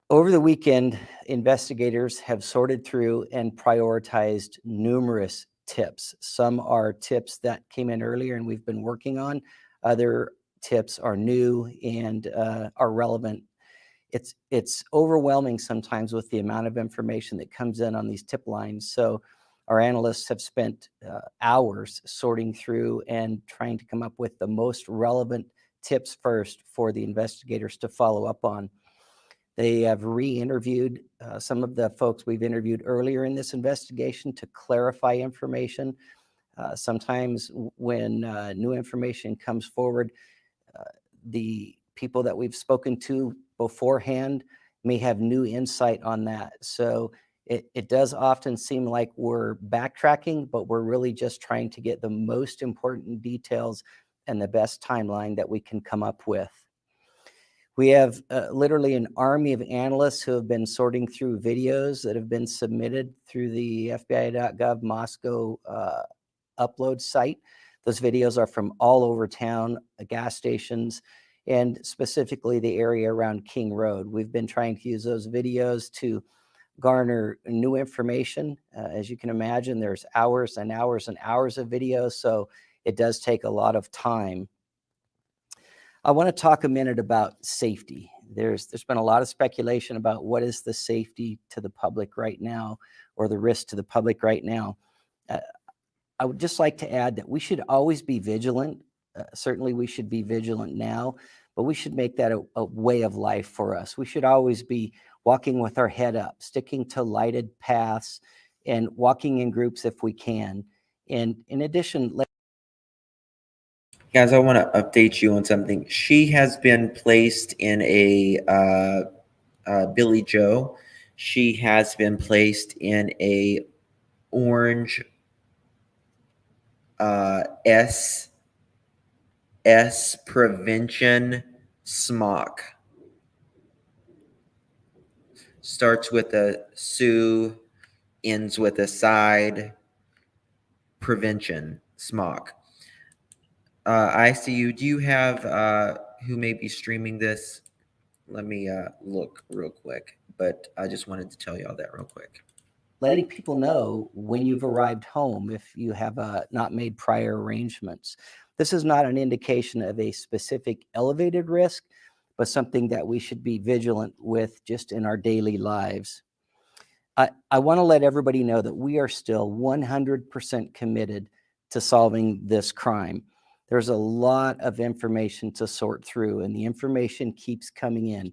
Over the weekend, investigators have sorted through and prioritized numerous tips. Some are tips that came in earlier and we've been working on. Other tips are new and are relevant. It's overwhelming sometimes with the amount of information that comes in on these tip lines. So our analysts have spent hours sorting through and trying to come up with the most relevant tips first for the investigators to follow up on. They have re-interviewed some of the folks we've interviewed earlier in this investigation to clarify information. Sometimes when new information comes forward, the people that we've spoken to beforehand may have new insight on that. So it does often seem like we're backtracking, but we're really just trying to get the most important details and the best timeline that we can come up with. We have literally an army of analysts who have been sorting through videos that have been submitted through the FBI.gov Moscow upload site. Those videos are from all over town, gas stations, and specifically the area around King Road. We've been trying to use those videos to garner new information. As you can imagine, there's hours and hours and hours of videos, so it does take a lot of time. I want to talk a minute about safety. There's been a lot of speculation about what is the safety to the public right now, or the risk to the public right now. I would just like to add that we should always be vigilant. Certainly we should be vigilant now, but we should make that a way of life for us. We should always be walking with our head up, sticking to lighted paths, and walking in groups if we can. And in addition, Guys, I want to update you on something. She has been placed in a Billy Joe. She has been placed in a orange S prevention smock. Starts with a Sue, ends with a side. Prevention smock. ICU, do you have who may be streaming this? Let me look real quick, but I just wanted to tell y'all that real quick. letting people know when you've arrived home if you have not made prior arrangements. This is not an indication of a specific elevated risk, but something that we should be vigilant with just in our daily lives. I want to let everybody know that we are still 100% committed to solving this crime. There's a lot of information to sort through, and the information keeps coming in.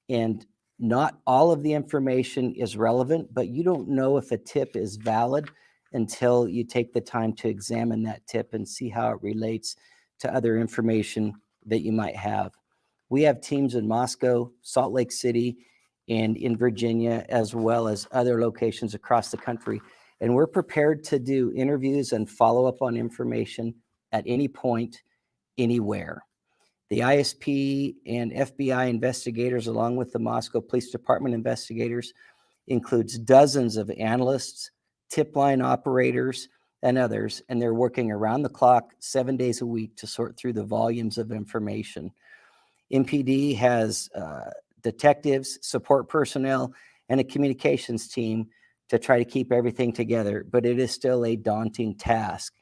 And not all of the information is relevant, but you don't know if a tip is valid until you take the time to examine that tip and see how it relates to other information that you might have. We have teams in Moscow, Salt Lake City, and in Virginia, as well as other locations across the country. And we're prepared to do interviews and follow up on information at any point, anywhere. The ISP and FBI investigators, along with the Moscow Police Department investigators, includes dozens of analysts, tip line operators, and others, and they're working around the clock, 7 days a week to sort through the volumes of information. MPD has detectives, support personnel, and a communications team to try to keep everything together, but it is still a daunting task.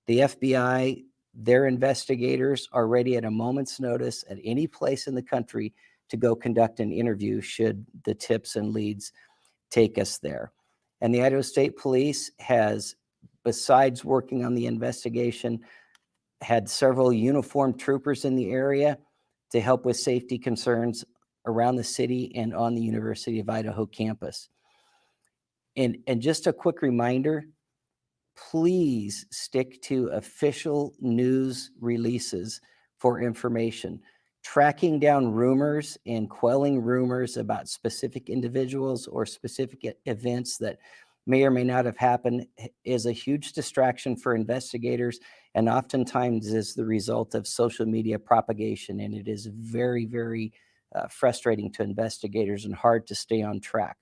The FBI, their investigators are ready at a moment's notice at any place in the country to go conduct an interview should the tips and leads take us there. And the Idaho State Police has, besides working on the investigation, had several uniformed troopers in the area to help with safety concerns around the city and on the University of Idaho campus. And just a quick reminder, please stick to official news releases for information. Tracking down rumors and quelling rumors about specific individuals or specific events that may or may not have happened is a huge distraction for investigators, and oftentimes is the result of social media propagation. And it is very, very frustrating to investigators and hard to stay on track.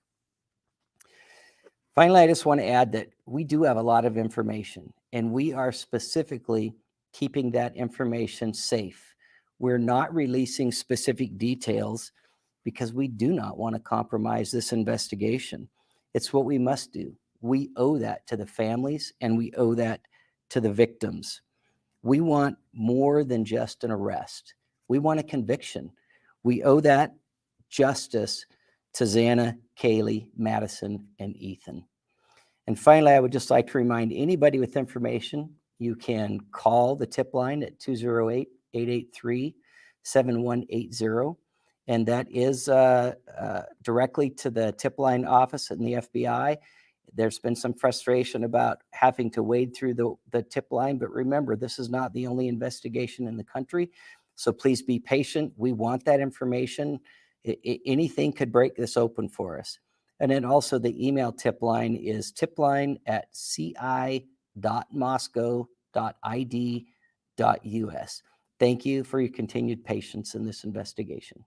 Finally, I just want to add that we do have a lot of information, and we are specifically keeping that information safe. We're not releasing specific details because we do not want to compromise this investigation. It's what we must do. We owe that to the families, and we owe that to the victims. We want more than just an arrest. We want a conviction. We owe that justice to Xana, Kaylee, Madison, and Ethan. And finally, I would just like to remind anybody with information, you can call the tip line at 208-883-7180. And that is directly to the tip line office in the FBI. There's been some frustration about having to wade through the tip line, but remember, this is not the only investigation in the country. So please be patient. We want that information. Anything could break this open for us. And then also the email tip line is tipline@ci.moscow.id.us. Thank you for your continued patience in this investigation.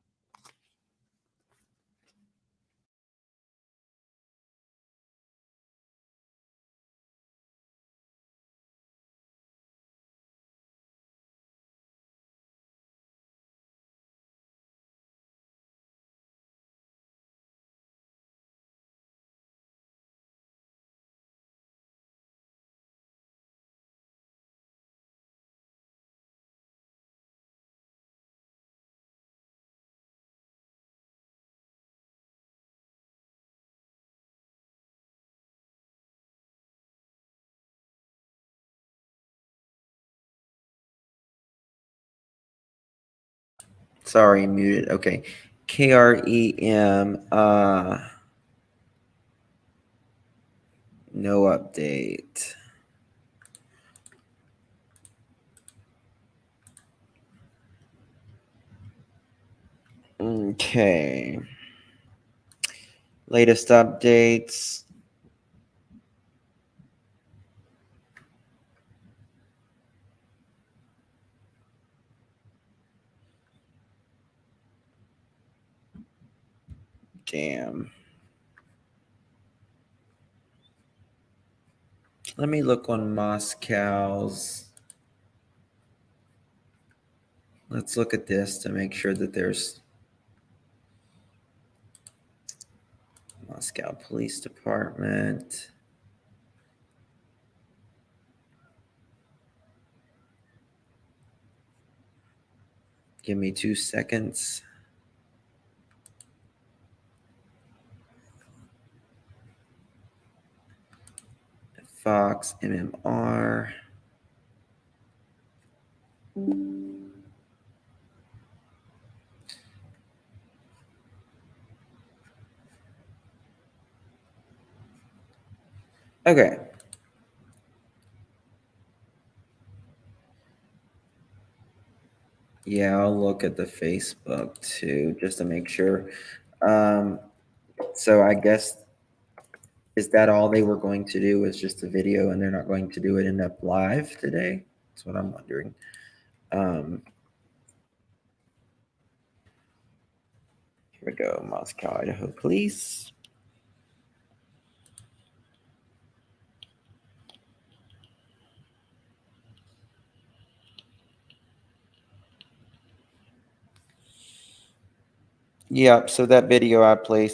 Sorry, muted. Okay. KREM, no update. Okay. Latest updates. Damn. Let me look on Moscow's. Let's look at this to make sure that there's Moscow Police Department. Give me 2 seconds. Fox, MMR. Okay. Yeah, I'll look at the Facebook too, just to make sure. So I guess, is that all they were going to do, is just a video, and they're not going to do it in up live today? That's what I'm wondering. Here we go, Moscow, Idaho Police. Yep, so that video I played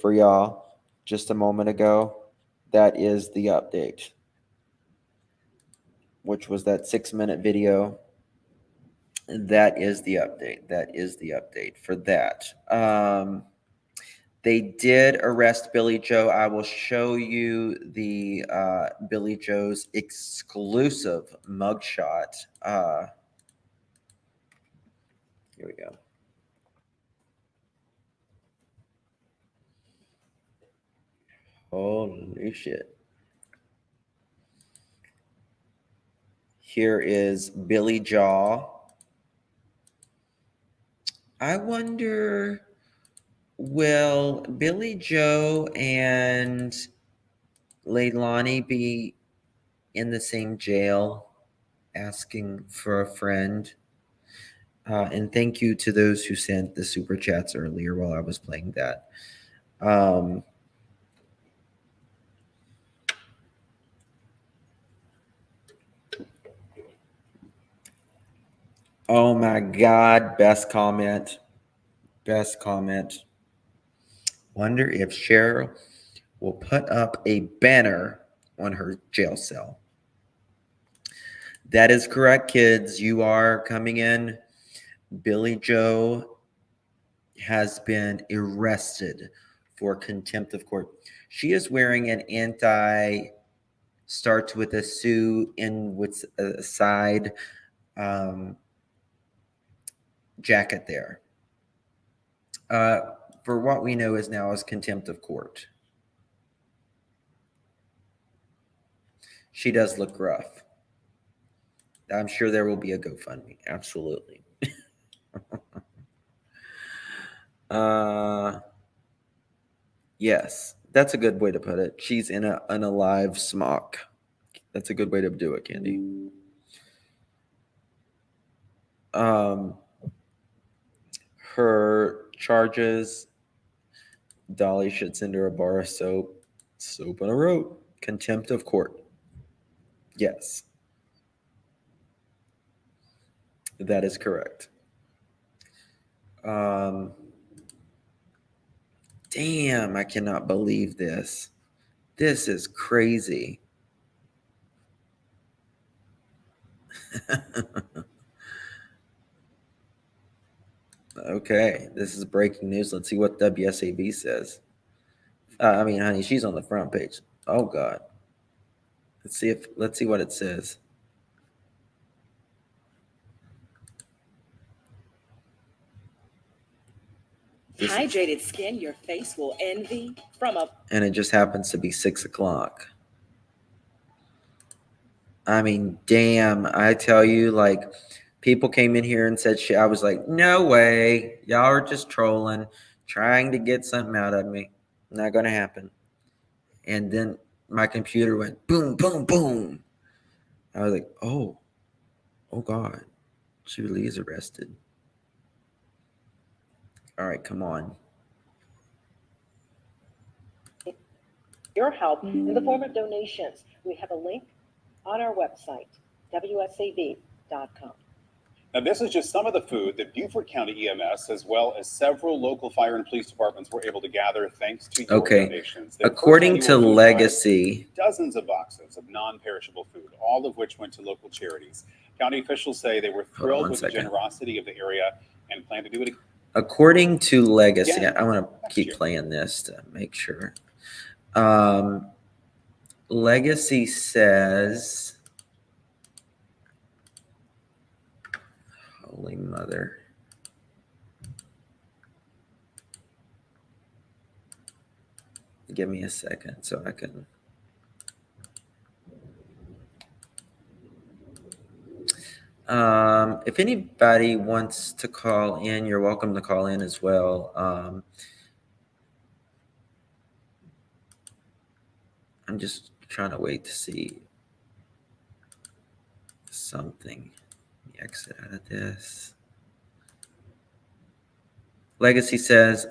for y'all just a moment ago, that is the update, which was that 6-minute video. That is the update. That is the update for that. They did arrest Billy Joe. I will show you the Billy Joe's exclusive mugshot. Here we go. Holy shit. Here is Billy Jaw. I wonder, will Billy Joe and Leilani be in the same jail asking for a friend? And thank you to those who sent the super chats earlier while I was playing that. Oh my God, best comment. Best comment. Wonder if Cheryl will put up a banner on her jail cell. That is correct, kids. You are coming in. Billy Joe has been arrested for contempt of court. She is wearing an starts with a Sue in with a side jacket there. For what we know is now as contempt of court. She does look rough. I'm sure there will be a GoFundMe. Absolutely. Yes, that's a good way to put it. She's in an alive smock. That's a good way to do it, Candy. Her charges, Dolly should send her a bar of soap and a rope. Contempt of court. Yes. That is correct. Damn, I cannot believe this. This is crazy. Okay, this is breaking news. Let's see what WSAV says. Honey, she's on the front page. Oh God. Let's see what it says. Hydrated skin your face will envy from a... And it just happens to be 6 o'clock. I mean, damn, I tell you, like, people came in here and said shit. I was like, no way. Y'all are just trolling, trying to get something out of me. Not going to happen. And then my computer went boom, boom, boom. I was like, oh God, Julie is arrested. All right, come on. Your help in the form of donations. We have a link on our website, wsav.com. Now, this is just some of the food that Beaufort County EMS, as well as several local fire and police departments, were able to gather thanks to your donations. Their According first to annual food Legacy, drive, dozens of boxes of non-perishable food, all of which went to local charities. County officials say they were thrilled with the generosity of the area and plan to do it again. According to Legacy, I want to keep playing this to make sure. Legacy says, holy mother. Give me a second so I can. If anybody wants to call in, you're welcome to call in as well. I'm just trying to wait to see something. Let me exit out of this. Legacy says,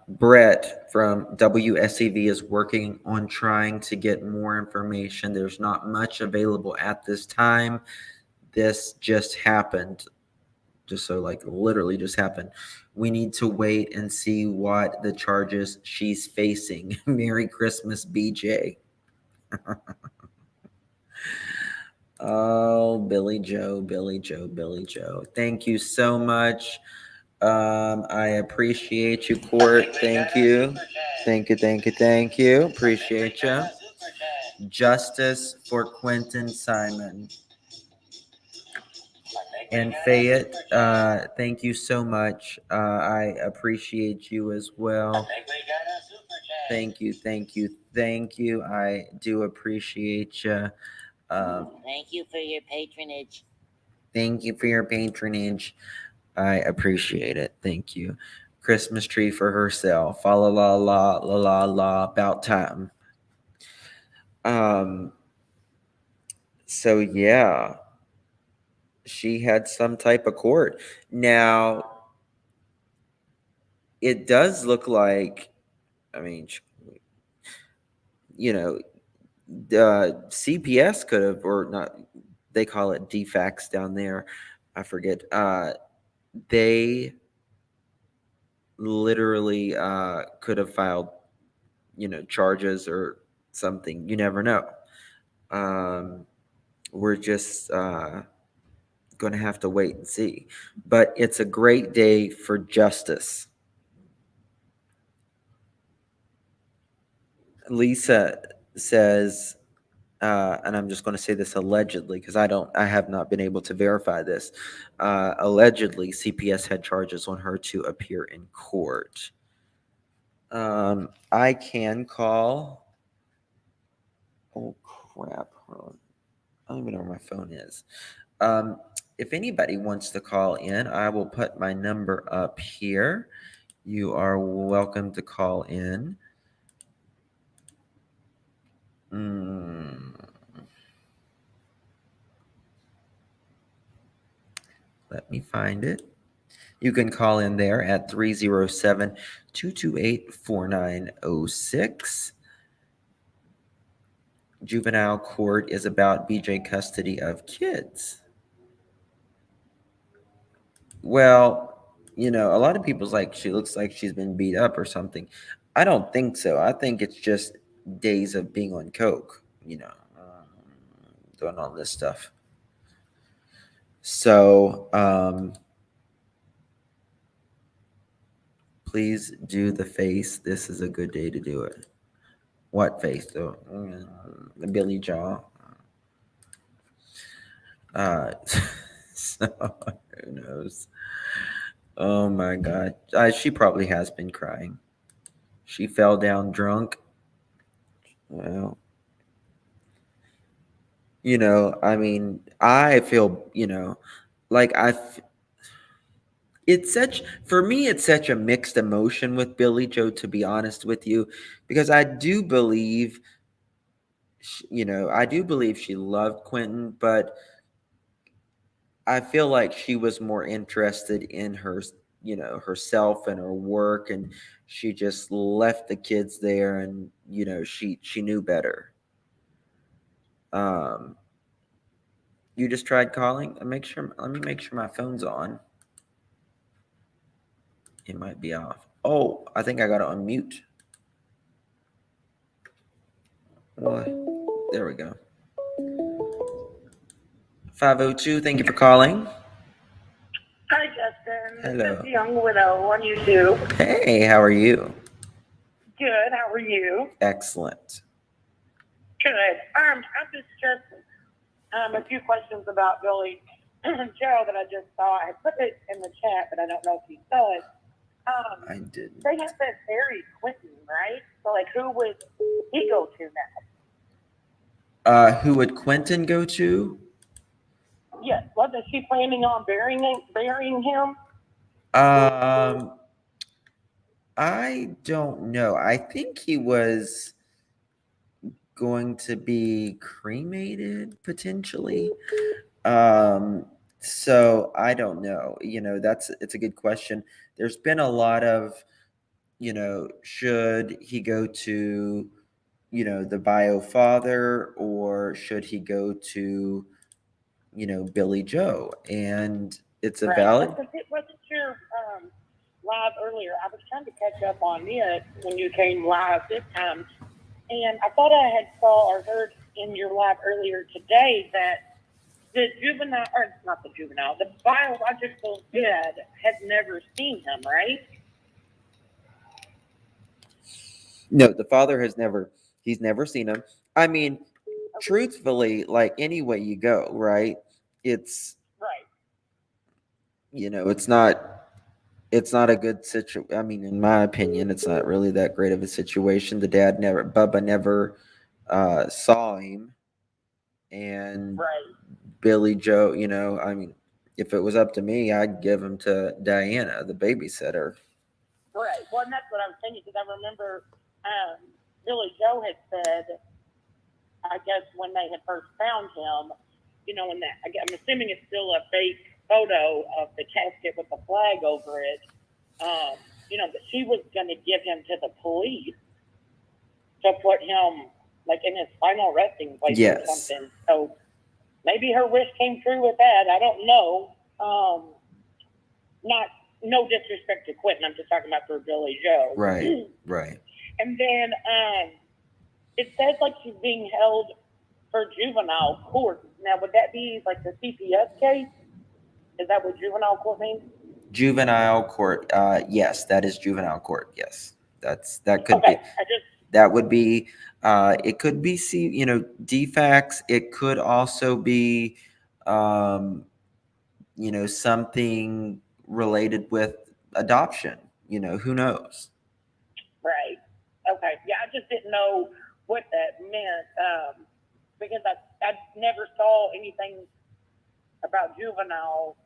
Brett from WSAV is working on trying to get more information. There's not much available at this time. This just happened. Just so, like, literally just happened. We need to wait and see what the charges she's facing. Merry Christmas, BJ. Oh, Billy Joe. Thank you so much. I appreciate you, Court. Thank you. Appreciate you. Justice for Quentin Simon. And Fayette, thank you so much. I appreciate you as well. Thank you. I do appreciate you. Thank you for your patronage. Thank you for your patronage. I appreciate it. Thank you. Christmas tree for herself. La la la la la la la. About time. So yeah, she had some type of court. Now, it does look like, I mean, you know, CPS could have, or not, they call it defects down there. I forget. They literally could have filed, charges or something. You never know. We're just going to have to wait and see. But it's a great day for justice. Lisa says, and I'm just going to say this allegedly because I have not been able to verify this. Allegedly, CPS had charges on her to appear in court. I can call. Oh crap! Hold on. I don't even know where my phone is. If anybody wants to call in, I will put my number up here. You are welcome to call in. Let me find it. You can call in there at 307-228-4906. Juvenile court is about BJ custody of kids. Well, a lot of people's like, she looks like she's been beat up or something. I don't think so. I think it's just days of being on coke, doing all this stuff. So, please do the face. This is a good day to do it. What face, though? The Billy Jaw. So, who knows? Oh my God. She probably has been crying. She fell down drunk. Well, I mean, I feel, like for me, it's such a mixed emotion with Billy Joe, to be honest with you, because I do believe, she loved Quentin, but I feel like she was more interested in herself and her work, and she just left the kids there, and she knew better. You just tried calling? Let me make sure my phone's on. It might be off. Oh, I think I got it on mute. What? There we go. 502, thank you for calling. Hi, Justin. Hello. This is Young Widow on YouTube. Hey, how are you? Good. How are you? Excellent. Good. I just a few questions about Billy Joe that I just saw. I put it in the chat, but I don't know if you saw it. I didn't. They have been buried Quentin, right? So, who would he go to now? Who would Quentin go to? Yes. Wasn't she planning on burying him? I don't know. I think he was going to be cremated potentially. So I don't know. It's a good question. There's been a lot of, should he go to, the bio father, or should he go to, Billy Joe? And it's a valid. Wasn't your live earlier? I was trying to catch up on it when you came live this time, and I thought I had saw or heard in your live earlier today that the biological dad had never seen him, right? No, the father he's never seen him. I mean, truthfully, like any way you go, right? It's right. It's not a good situation. I mean, in my opinion, it's not really that great of a situation. Bubba never saw him. And Right. Billy Joe, you know, I mean, if it was up to me, I'd give him to Diana, the babysitter. Right. Well, and that's what I was thinking, because I remember Billy Joe had said, I guess when they had first found him, you know, and that I'm assuming it's still a fake photo of the casket with the flag over it. You know, that she was going to give him to the police to put him like in his final resting place Yes. or something. So maybe her wish came true with that. I don't know. No disrespect to Quentin. I'm just talking about for Billy Joe. Right. Right. And then it says like she's being held for juvenile court. Now, would that be like the CPS case? Is that what juvenile court means? Juvenile court. Yes, that is juvenile court. Yes, that could Okay, be. That would be. It could be defects. It could also be, something related with adoption. Who knows? Right. Okay. Yeah, I just didn't know what that meant because I never saw anything about juvenile,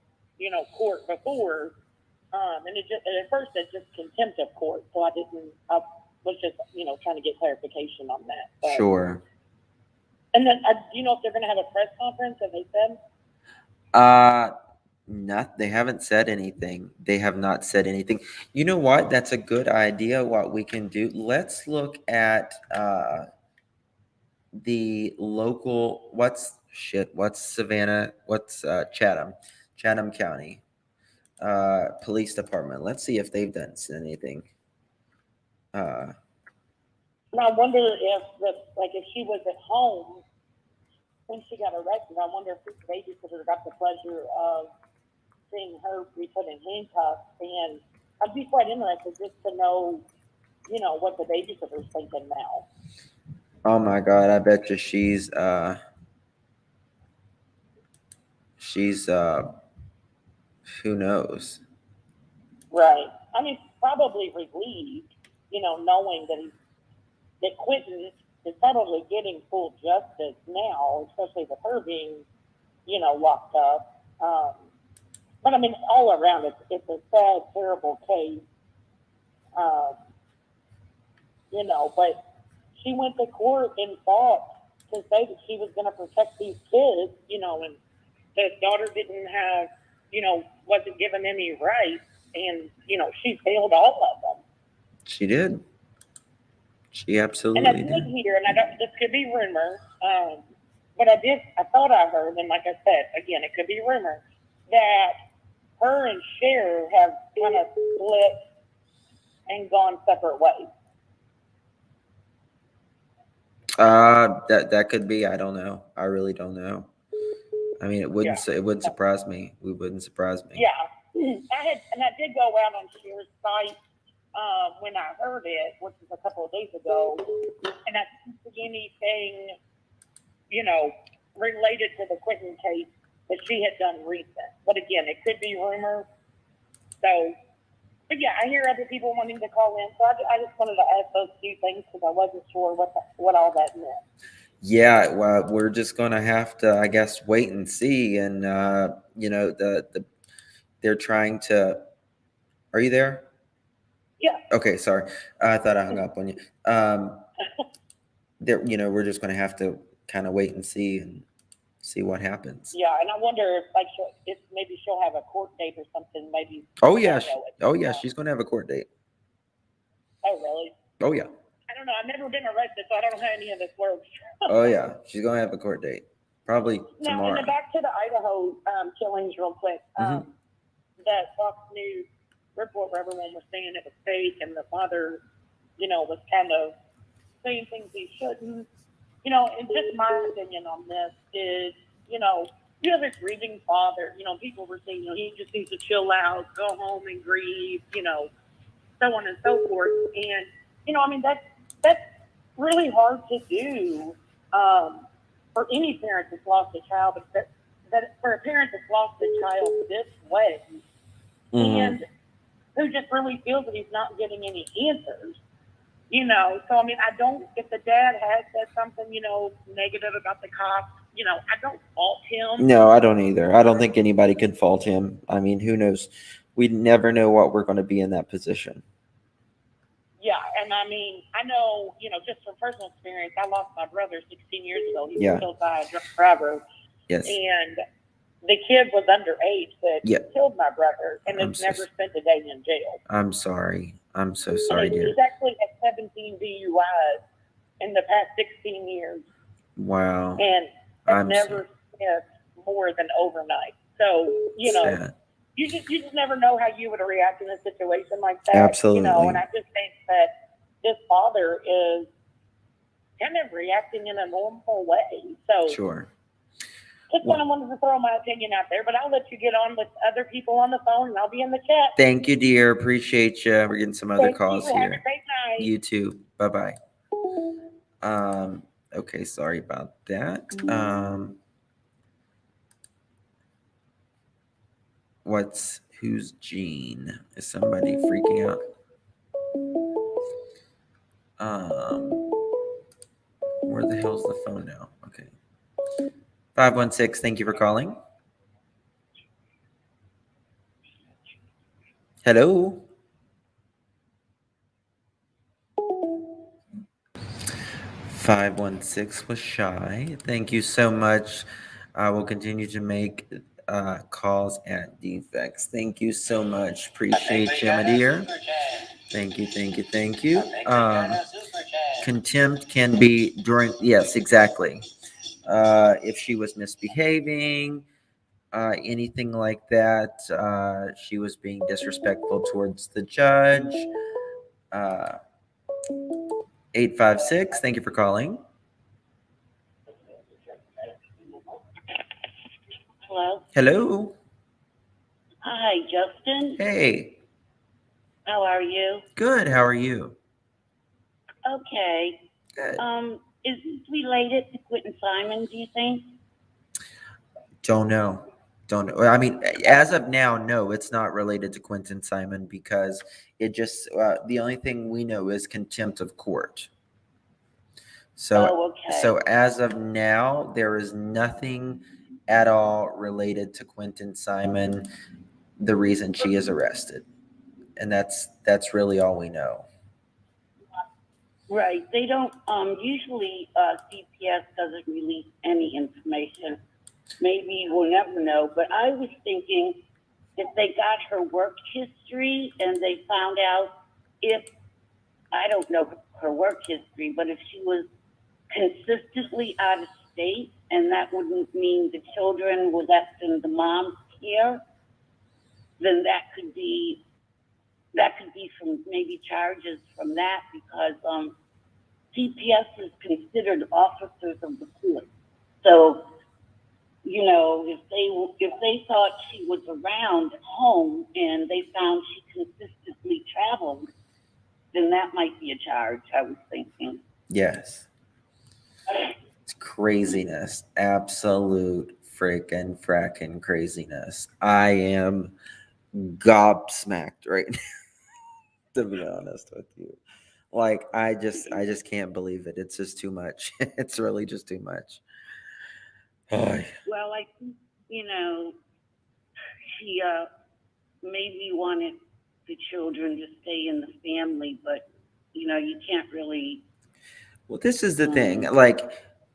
court before. And it just at first it's just contempt of court, so I was just trying to get clarification on that. But, Sure. And then do you know if they're going to have a press conference? Have they said? They haven't said anything. They have not said anything. You know what? That's a good idea. What we can do? Let's look at the local. What's Savannah? What's Chatham County Police Department. Let's see if they've done anything. And I wonder if she was at home when she got arrested. I wonder if the babysitter got the pleasure of seeing her be put in handcuffs. And I'd be quite interested just to know, what the babysitter's thinking now. Oh my God! I bet you she's who knows? Right. I mean, probably relieved, knowing that Quentin is probably getting full justice now, especially with her being, locked up. But I mean, all around, it's a sad, terrible case. But she went to court and fought to say that she was going to protect these kids, and his daughter didn't have, wasn't given any rights, and she failed all of them. She did. She absolutely did. And I did hear, and this could be rumor, but I thought I heard, and like I said, again, it could be rumor, that her and Cher have kind of split and gone separate ways. That could be. I don't know. I really don't know. I mean, it wouldn't surprise me. It wouldn't surprise me. Yeah, I did go out on Cher's site when I heard it, which was a couple of days ago, and I didn't see anything, related to the Quentin case that she had done recent. But again, it could be rumor. So, but yeah, I hear other people wanting to call in, so I just wanted to ask those two things because I wasn't sure what all that meant. Yeah, well, we're just gonna have to, I guess, wait and see. And they're trying to. Are you there? Yeah. Okay, sorry. I thought I hung up on you. We're just gonna have to kind of wait and see what happens. Yeah, and I wonder if maybe she'll have a court date or something. Maybe. Oh yeah. She's gonna have a court date. Oh really? Oh yeah. I don't know. I've never been arrested, so I don't know how any of this works. Oh yeah, she's gonna have a court date, probably tomorrow. Now, back to the Idaho killings, real quick. That Fox News report where everyone was saying it was fake, and the father, was kind of saying things he shouldn't. And just my opinion on this is, you have a grieving father. People were saying, he just needs to chill out, go home and grieve, so on and so forth. And, I mean, that's really hard to do for any parent that's lost a child, but that for a parent that's lost a child this way, and who just really feels that he's not getting any answers. So I mean, if the dad has said something, negative about the cops, I don't fault him. No, I don't either. I don't think anybody can fault him. I mean, who knows? We never know what we're going to be in that position. Yeah, and I mean, I know, just from personal experience, I lost my brother 16 years ago. He Yeah. was killed by a drunk driver. Yes. And the kid was underage that Yeah. killed my brother and I'm has so never spent a day in jail. I'm sorry. I'm so sorry, And dear. he's actually had 17 DUIs in the past 16 years. Wow. And has I'm never spent more than overnight. So, sad. you just never know how you would react in a situation like that. Absolutely. And I just think that this father is kind of reacting in a normal way. So Sure. just kind of wanted to throw my opinion out there, but I'll let you get on with other people on the phone and I'll be in the chat. Thank you, dear. Appreciate you. We're getting some other Thank calls you. Have a here. great night. You too. Bye-bye. Okay, sorry about that. Who's Gene? Is somebody freaking out? Where the hell's the phone now? Okay. 516, thank you for calling. Hello. 516 was shy. Thank you so much. I will continue to make calls at defects. Thank you so much. Appreciate you, my dear. Thank you, thank you, thank you. Contempt can be during, yes, exactly. If she was misbehaving, anything like that, she was being disrespectful towards the judge. 856, thank you for calling. Hello. Hello. Hi, Justin. Hey. How are you? Good. How are you? Okay. Good. Is this related to Quentin Simon, do you think? Don't know. I mean, as of now, no, it's not related to Quentin Simon because it just, the only thing we know is contempt of court. So, okay. So as of now, there is nothing at all related to Quentin Simon, the reason she is arrested. And that's really all we know. Right. They don't, usually CPS doesn't release any information. Maybe we'll never know, but I was thinking if they got her work history and they found out I don't know her work history, but if she was consistently out of state, and that wouldn't mean the children were left in the mom's care, then that could be from maybe charges from that because CPS is considered officers of the court. So, if they thought she was around home and they found she consistently traveled, then that might be a charge, I was thinking. Yes. It's craziness. Absolute frickin' frackin' craziness. I am gobsmacked right now, to be honest with you. Like, I just can't believe it. It's just too much. It's really just too much. Well, I think, she maybe wanted the children to stay in the family, but, you can't really. Well, this is the thing. Like,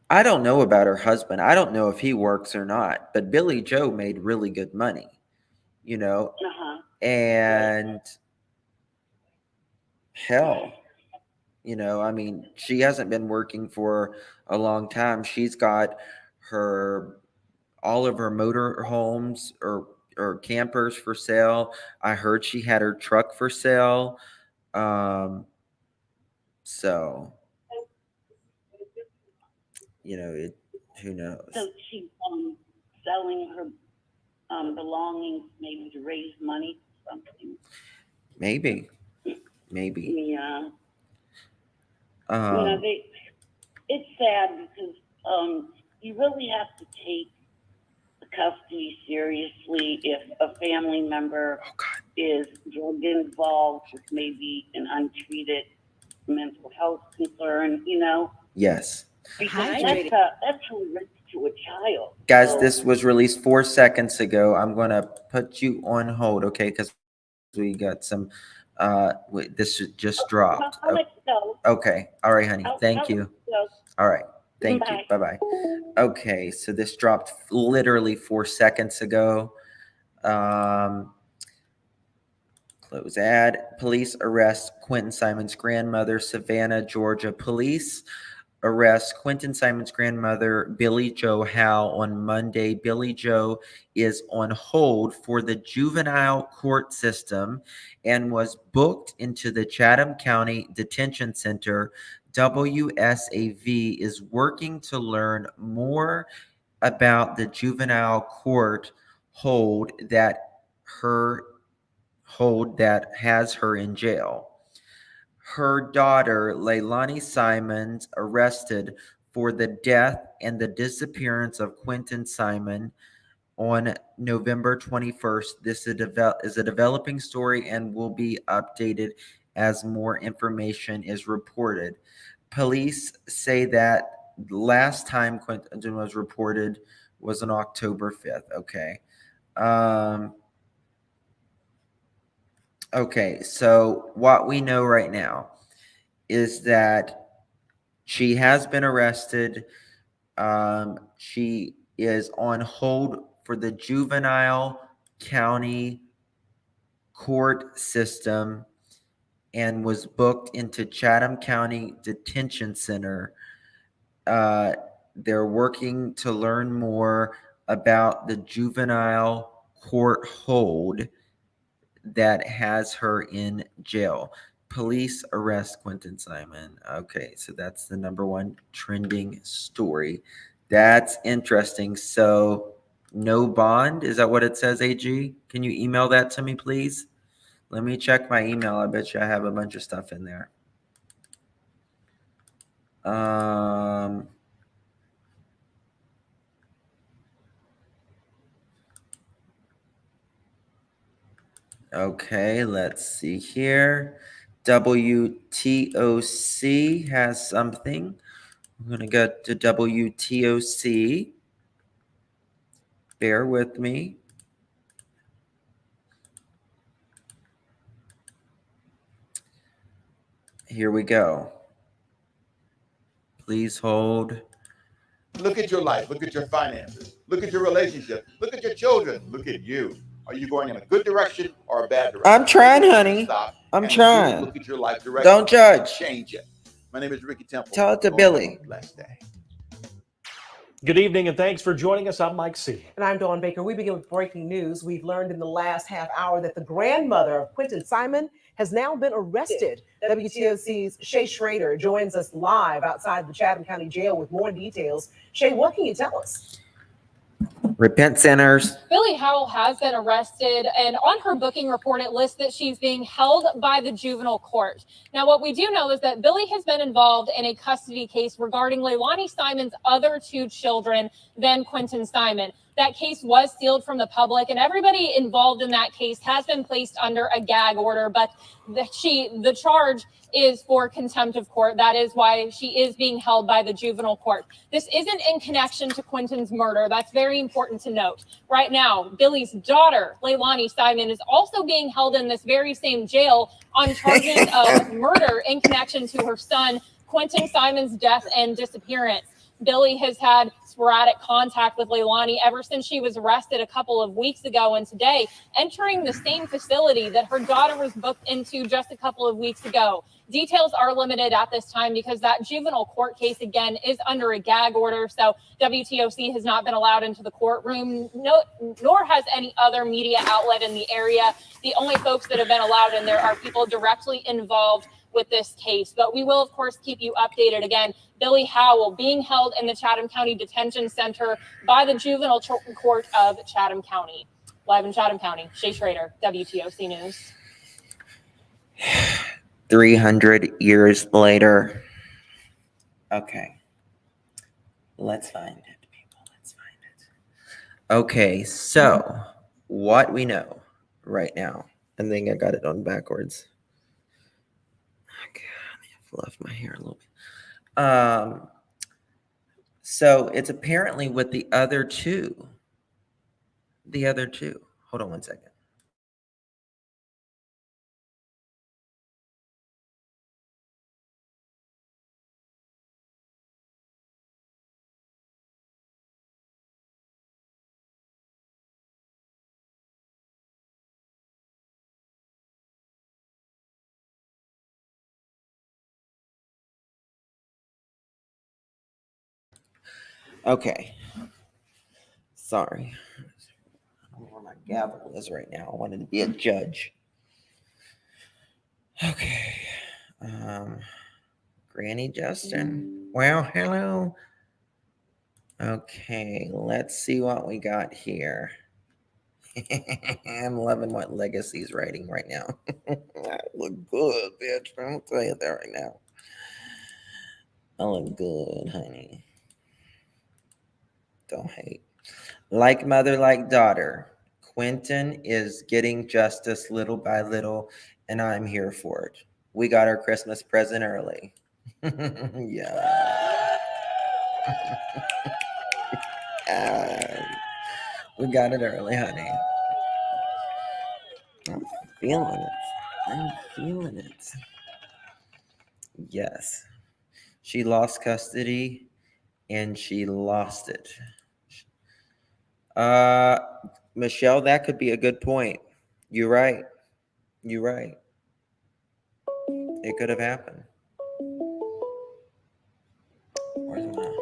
I don't know about her husband. I don't know if he works or not, but Billy Joe made really good money, and hell, I mean, she hasn't been working for a long time. She's got all of her motor homes or campers for sale. I heard she had her truck for sale. So, who knows? So she's selling her belongings maybe to raise money for something. Maybe. Yeah. It's sad because you really have to take the custody seriously if a family member is drug involved with maybe an untreated mental health concern, Yes. Because that's a risk to to a child. Guys, So- this was released 4 seconds ago. I'm going to put you on hold, okay? Because we got some, this just dropped. I'll let you know. Okay. All right, honey. Thank I'll you. let you know. All right. Thank Bye. you. Bye-bye. Okay, so this dropped literally 4 seconds ago. Close ad. Police arrest Quentin Simon's grandmother, Savannah, Georgia. Police arrest Quentin Simon's grandmother, Billy Joe Howe, on Monday. Billy Joe is on hold for the juvenile court system and was booked into the Chatham County Detention Center. WSAV is working to learn more about the juvenile court hold that has her in jail. Her daughter, Leilani Simons, arrested for the death and the disappearance of Quentin Simon on November 21st. This is a developing story and will be updated as more information is reported. Police say that last time Quentin was reported was on October 5th. Okay. Okay, so what we know right now is that she has been arrested. She is on hold for the juvenile county court system and was booked into Chatham County Detention Center. They're working to learn more about the juvenile court hold that has her in jail. Police arrest Quentin Simon. Okay, so that's the number one trending story. That's interesting. So, no bond? Is that what it says, AG? Can you email that to me, please? Let me check my email. I bet you I have a bunch of stuff in there. Okay, let's see here. WTOC has something. I'm going to go to WTOC. Bear with me. Here we go. Please hold. Look at your life. Look at your finances. Look at your relationship. Look at your children. Look at you. Are you going in a good direction or a bad direction? I'm trying, honey. Stop I'm and trying. Look at your life direction. Don't judge. Change it. My name is Ricky Temple. Tell it to Billy. Blessed day. Good evening and thanks for joining us. I'm Mike C. And I'm Dawn Baker. We begin with breaking news. We've learned in the last half hour that the grandmother of Quentin Simon has now been arrested. WTOC's Shay Schrader joins us live outside the Chatham County Jail with more details. Shay, what can you tell us? Repent, sinners. Billy Howell has been arrested, and on her booking report, it lists that she's being held by the juvenile court. Now, what we do know is that Billy has been involved in a custody case regarding Leilani Simon's other two children than Quentin Simon. That case was sealed from the public, and everybody involved in that case has been placed under a gag order, but the charge is for contempt of court. That is why she is being held by the juvenile court. This isn't in connection to Quentin's murder. That's very important to note. Right now, Billy's daughter, Leilani Simon, is also being held in this very same jail on charges of murder in connection to her son, Quentin Simon's death and disappearance. Billy has had sporadic contact with Leilani ever since she was arrested a couple of weeks ago, and today entering the same facility that her daughter was booked into just a couple of weeks ago. Details are limited at this time because that juvenile court case, again, is under a gag order. So WTOC has not been allowed into the courtroom, nor has any other media outlet in the area. The only folks that have been allowed in there are people directly involved with this case. But we will, of course, keep you updated. Again, Billy Howell being held in the Chatham County Detention Center by the Juvenile Court of Chatham County. Live in Chatham County, Shay Schrader, WTOC News. 300 years later. Okay. Let's find it, people. Let's find it. Okay, so what we know right now. I think I got it on backwards. Okay, I need to fluff my hair a little bit. So it's apparently with the other two. The other two. Hold on one second. Okay. Sorry. I don't know where my gavel is right now. I wanted to be a judge. Okay. Granny Justin. Well, hello. Okay, let's see what we got here. I'm loving what Legacy's writing right now. I look good, bitch. I'll tell you that right now. I look good, honey. Don't hate. Like mother, like daughter. Quentin is getting justice little by little, and I'm here for it. We got our Christmas present early. Yeah. We got it early, honey. I'm feeling it. I'm feeling it. Yes. She lost custody and she lost it. Michelle, that could be a good point. You're right. You're right. It could have happened. Where's my...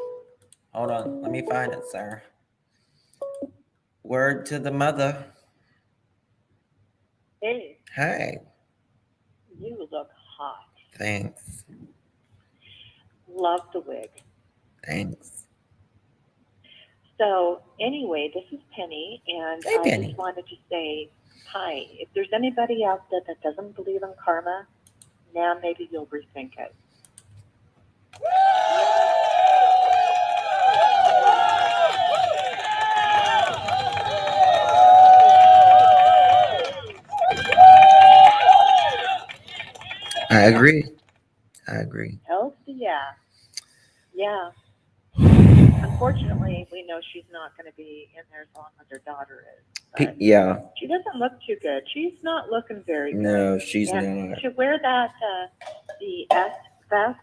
Hold on. Let me find it, sir. Word to the mother. Hey, Hey. you look hot. Thanks. Love the wig. Thanks. So anyway, this is Penny, and Hey, I Penny. just wanted to say hi. If there's anybody out there that doesn't believe in karma, now maybe you'll rethink it. I agree. I agree. Oh, yeah. Yeah. Unfortunately, we know she's not going to be in there as long as her daughter is. But Yeah. she doesn't look too good. She's not looking very good. No, she's and not. to wear that, the S vest,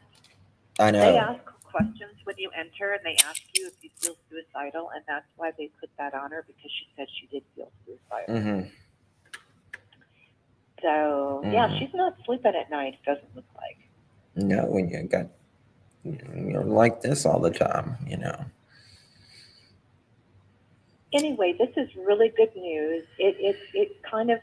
I know. they ask questions when you enter, and they ask you if you feel suicidal, and that's why they put that on her, because she said she did feel suicidal. Mm-hmm. So, yeah, she's not sleeping at night, it doesn't look like. No, when you got, you're like this all the time, you know. Anyway, this is really good news. It kind of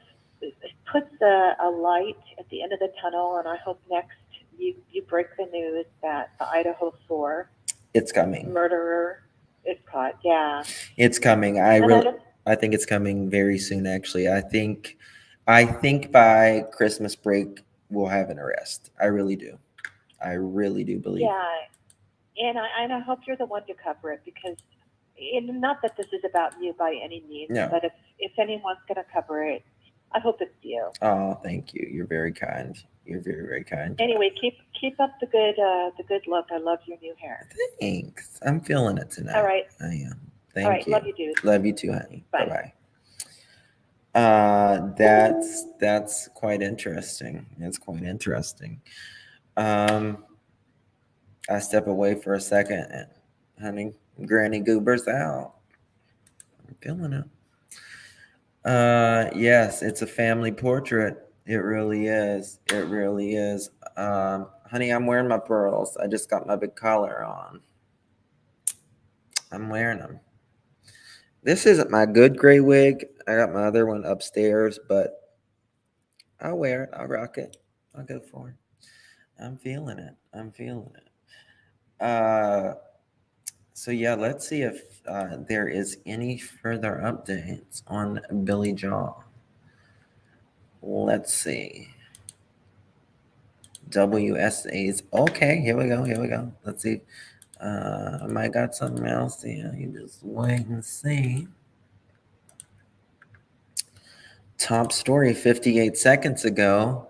puts a light at the end of the tunnel, and I hope next you break the news that the Idaho 4 It's coming. murderer is caught. Yeah. It's coming. I think it's coming very soon. Actually, I think by Christmas break we'll have an arrest. I really do. I really do believe. Yeah, and I hope you're the one to cover it, because not that this is about you by any means, No. but if anyone's going to cover it, I hope it's you. Oh, thank you. You're very kind. You're very, very kind. Anyway, keep up the good look. I love your new hair. Thanks. I'm feeling it tonight. All right. I am. Thank All right. you. Love you, dude. Love you too, honey. Bye. Bye-bye. That's quite interesting. It's quite interesting. I step away for a second and honey, Granny Goober's out. I'm feeling it. Yes, it's a family portrait. It really is. It really is. Honey, I'm wearing my pearls. I just got my big collar on. I'm wearing them. This isn't my good gray wig. I got my other one upstairs, but I'll wear it. I'll rock it. I'll go for it. I'm feeling it. I'm feeling it. So yeah, let's see if there is any further updates on Billy Jaw. Let's see. WSA's okay. Here we go. Here we go. Let's see. I might got something else. Yeah, you just wait and see. Top story 58 seconds ago.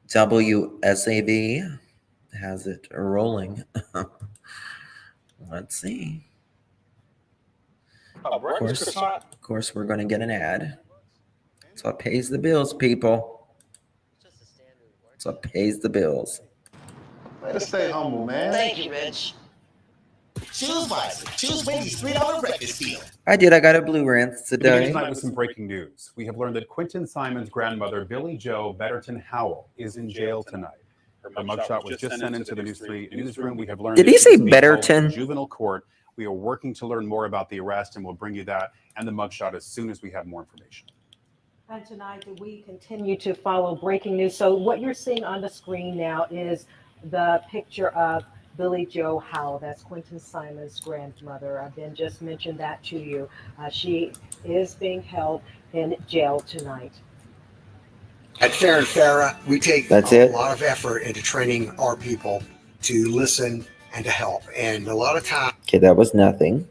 WSAV has it rolling. Let's see. A breakfast croissant? Of course, we're going to get an ad. That's what pays the bills, people. That's what pays the bills. Way to stay humble, man. Thank you, Rich. Choose wisely. Choose Wendy's $3 breakfast deal. I did. I got a blue rinse We begin today. tonight with some breaking news. We have learned that Quentin Simon's grandmother, Billie Jo Betterton Howell, is in jail tonight. Her mugshot was just sent into the newsroom. We have learned Did that he she say is being held in Betterton? juvenile court. We are working to learn more about the arrest, and we'll bring you that and the mugshot as soon as we have more information. And tonight, we continue to follow breaking news. So what you're seeing on the screen now is the picture of Billie Jo Howell. That's Quentin Simon's grandmother. I've been just mentioned that to you. She is being held in jail tonight. At Fair and Farah, we take That's a it? lot of effort into training our people to listen and to help. And a lot of times, Okay, that was nothing.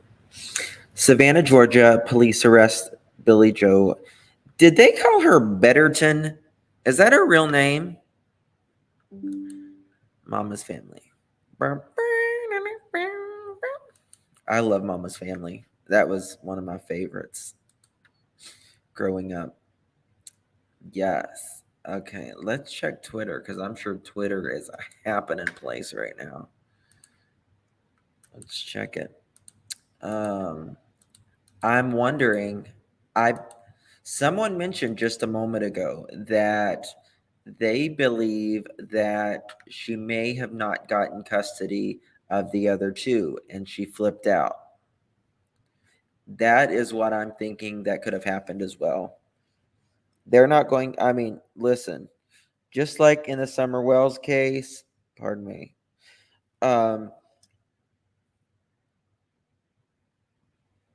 Savannah, Georgia, police arrest Billie Jo. Did they call her Betterton? Is that her real name? Mama's Family. I love Mama's Family. That was one of my favorites growing up. Yes. Okay, let's check Twitter because I'm sure Twitter is a happening place right now. Let's check it. I'm wondering, someone mentioned just a moment ago that they believe that she may have not gotten custody of the other two and she flipped out. That is what I'm thinking that could have happened as well. They're not going, I mean, listen, just like in the Summer Wells case, pardon me,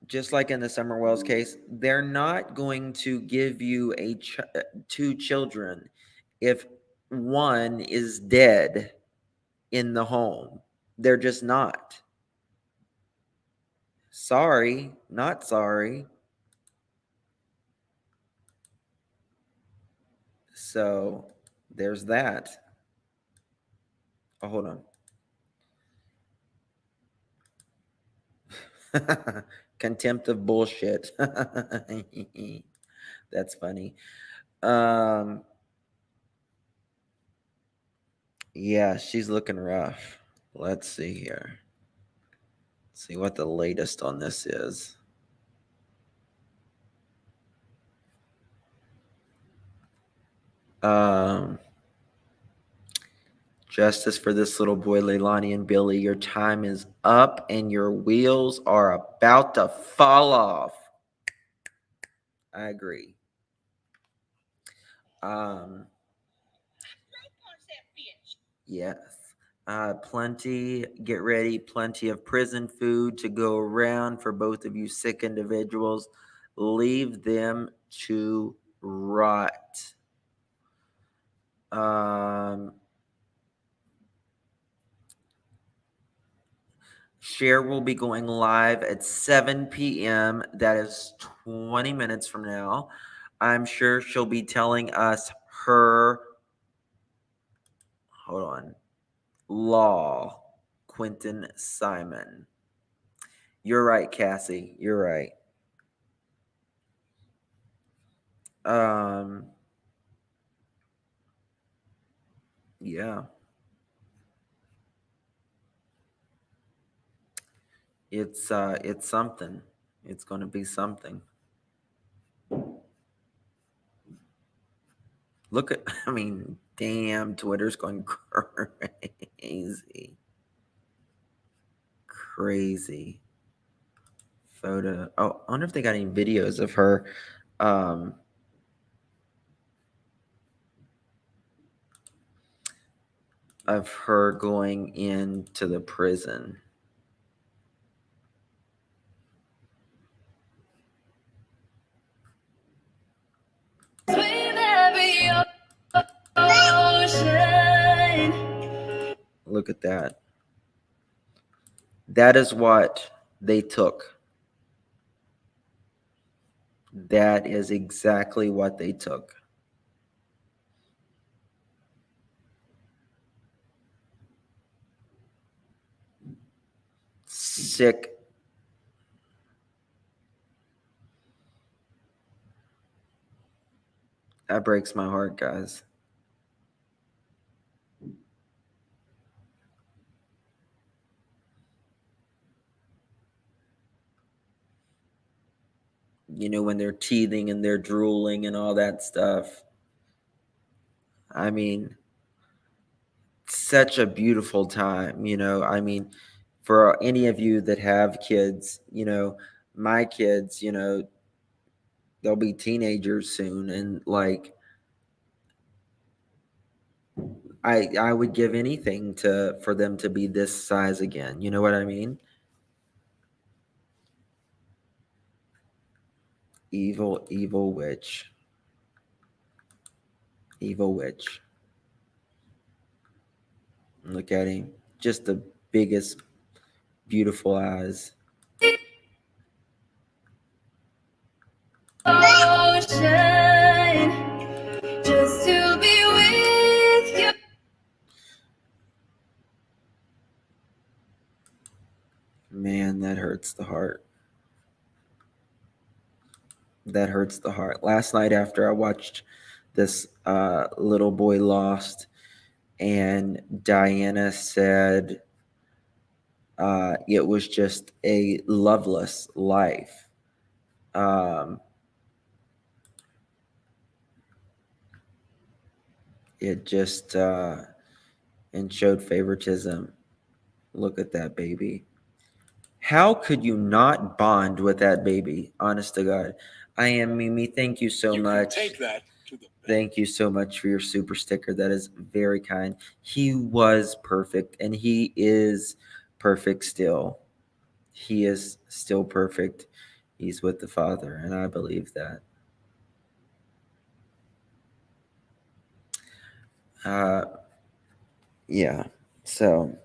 just like in the Summer Wells case, they're not going to give you two children if one is dead in the home. They're just not. Sorry, not sorry. So there's that. Oh, hold on. Contempt of bullshit. That's funny. Yeah, she's looking rough. Let's see here. Let's see what the latest on this is. Justice for this little boy, Leilani and Billy. Your time is up and your wheels are about to fall off. I agree. Yes. Plenty, get ready, plenty of prison food to go around for both of you sick individuals. Leave them to rot. Cher will be going live at 7 p.m. That is 20 minutes from now. I'm sure she'll be telling us her, hold on, law, Quentin Simon. You're right, Cassie. You're right. Yeah. It's something. It's going to be something. Look at, I mean, damn, Twitter's going crazy. Crazy. Photo. Oh, I wonder if they got any videos of her. Of her going into the prison. Look at that. That is what they took. That is exactly what they took. Sick. That breaks my heart, guys. When they're teething and they're drooling and all that stuff. I mean, such a beautiful time, for any of you that have kids, my kids, they'll be teenagers soon, and like I would give anything for them to be this size again. You know what I mean? Evil, evil witch. Evil witch. Look at him. Just the biggest, beautiful eyes. Just to be with you. Man, that hurts the heart. That hurts the heart. Last night, after I watched this little boy Lost, and Diana said it was just a loveless life. It just and showed favoritism. Look at that baby. How could you not bond with that baby? Honest to God. I am Mimi. Thank you so much. Take that to the Thank you so much for your super sticker. That is very kind. He was perfect, and he is perfect still. He is still perfect. He's with the Father, and I believe that. Yeah. So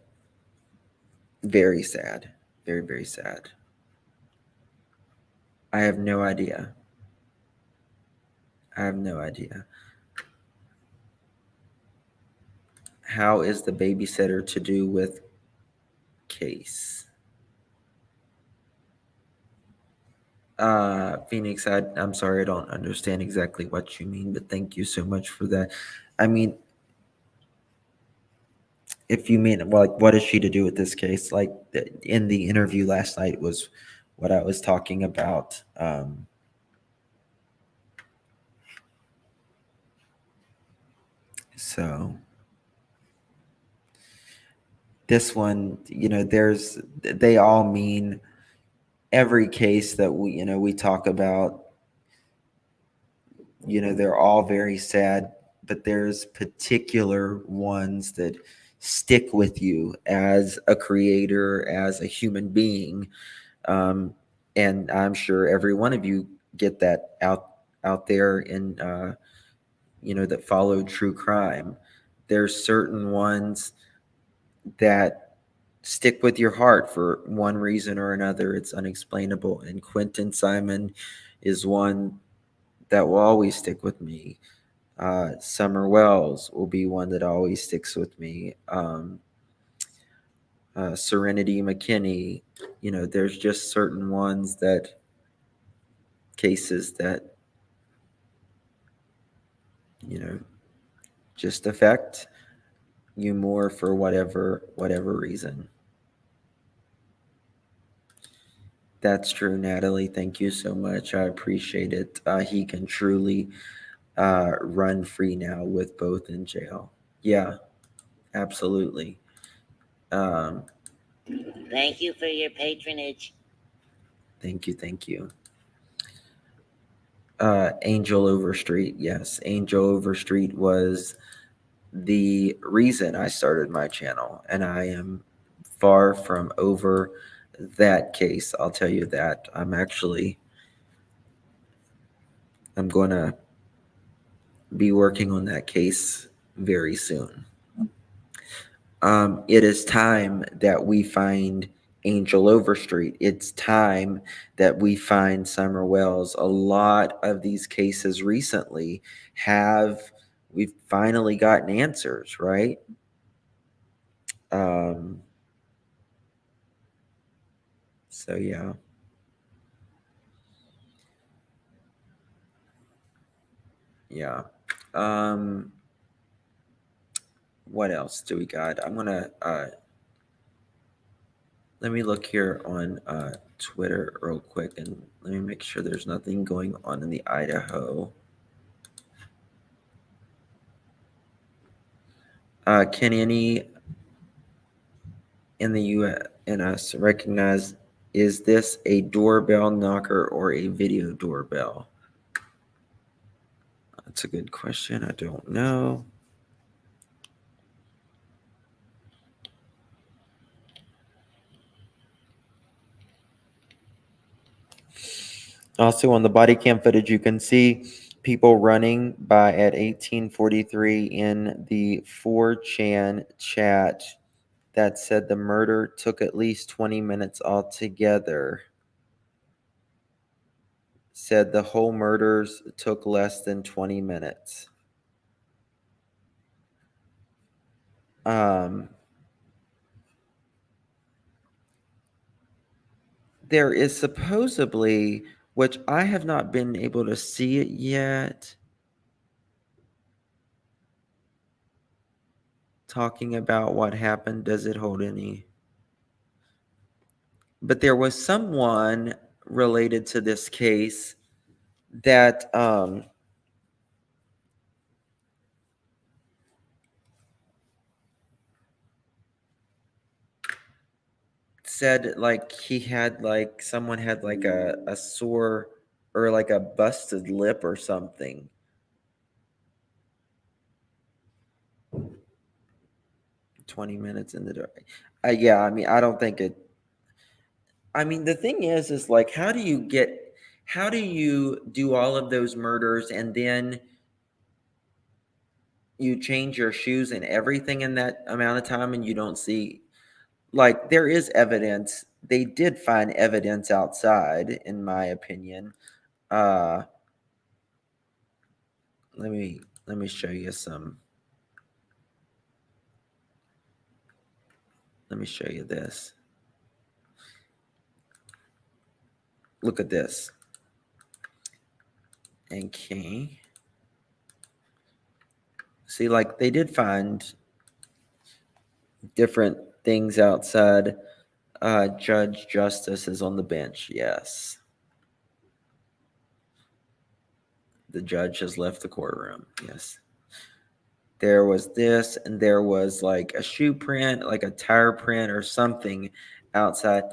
very sad. Very, very sad. I have no idea. I have no idea. How is the babysitter to do with case? Phoenix, I'm sorry, I don't understand exactly what you mean, but thank you so much for that. I mean, if you mean, well, like, what is she to do with this case? Like, in the interview last night was what I was talking about. So this one, they all mean every case that we talk about, they're all very sad, but there's particular ones that stick with you as a creator, as a human being. And I'm sure every one of you get that out there in, that follow true crime. There's certain ones that stick with your heart for one reason or another. It's unexplainable. And Quentin Simon is one that will always stick with me. Summer Wells will be one that always sticks with me. Serenity McKinney, there's just certain ones cases that, just affect you more for whatever reason. That's true, Natalie. Thank you so much. I appreciate it. He can truly run free now with both in jail. Yeah, absolutely. Thank you for your patronage. Thank you. Angel Overstreet. Yes, Angel Overstreet was the reason I started my channel, and I am far from over that case. I'll tell you that. I'm going to be working on that case very soon. It is time that we find Angel Overstreet. It's time that we find Summer Wells. A lot of these cases recently we've finally gotten answers, right? So yeah. Yeah. What else do we got? I'm gonna let me look here on Twitter real quick and let me make sure there's nothing going on in the Idaho. Can any in the U.S. recognize, is this a doorbell knocker or a video doorbell? That's a good question. I don't know. Also, on the body cam footage, you can see people running by at 18:43 in the 4chan chat that said the murder took at least 20 minutes altogether. Said the whole murders took less than 20 minutes. There is supposedly, which I have not been able to see it yet, talking about what happened. Does it hold any? But there was someone related to this case that said like he had like someone had like a sore or like a busted lip or something. "20 minutes in the dark." Yeah, I mean, I don't think it. I mean, the thing is like, how do you do all of those murders and then you change your shoes and everything in that amount of time and you don't see, like, there is evidence. They did find evidence outside, in my opinion. Let me show you some. Let me show you this. Look at this. Okay. See, like, they did find different things outside. Judge Justice is on the bench. Yes. The judge has left the courtroom. Yes. There was this, and there was like a shoe print, like a tire print or something outside.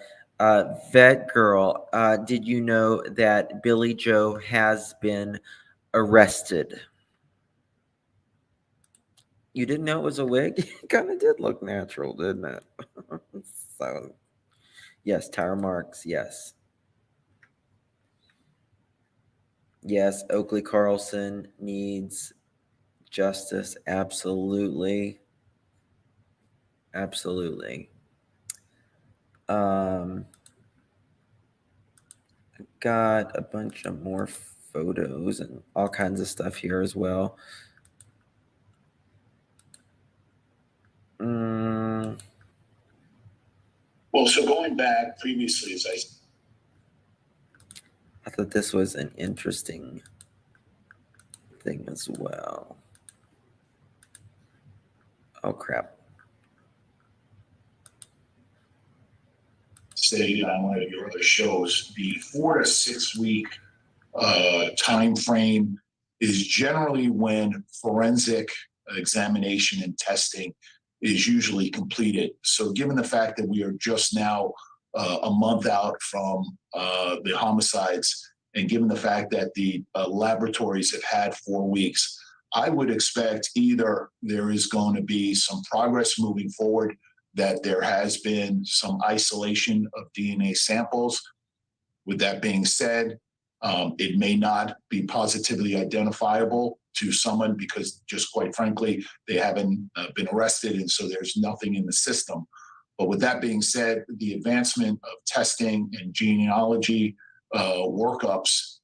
Vet Girl, did you know that Billy Joe has been arrested? You didn't know it was a wig? It kind of did look natural, didn't it? So, yes, tire marks, yes. Yes, Oakley Carlson needs justice, absolutely. Absolutely. Got a bunch of more photos and all kinds of stuff here as well. Well, so going back previously, as I thought this was an interesting thing as well. Oh, crap. stated on one of your other shows, the 4 to 6 week time frame is generally when forensic examination and testing is usually completed. So given the fact that we are just now a month out from the homicides, and given the fact that the laboratories have had 4 weeks, I would expect either there is going to be some progress moving forward, that there has been some isolation of DNA samples. With that being said, it may not be positively identifiable to someone because, just quite frankly, they haven't been arrested, and so there's nothing in the system. But with that being said, the advancement of testing and genealogy workups,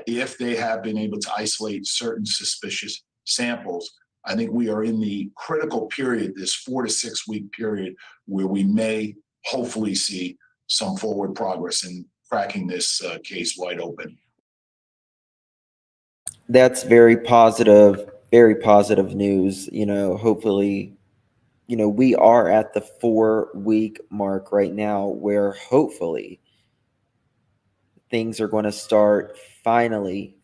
if they have been able to isolate certain suspicious samples, I think we are in the critical period, this 4 to 6 week period, where we may hopefully see some forward progress in cracking this case wide open. That's very positive news. Hopefully, we are at the 4-week mark right now where hopefully things are going to start finally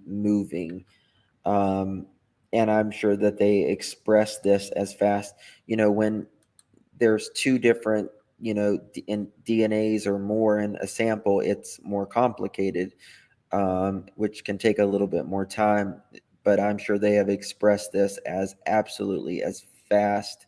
moving. And I'm sure that they express this as fast. When there's two different, in DNAs or more in a sample, it's more complicated, which can take a little bit more time. But I'm sure they have expressed this as absolutely as fast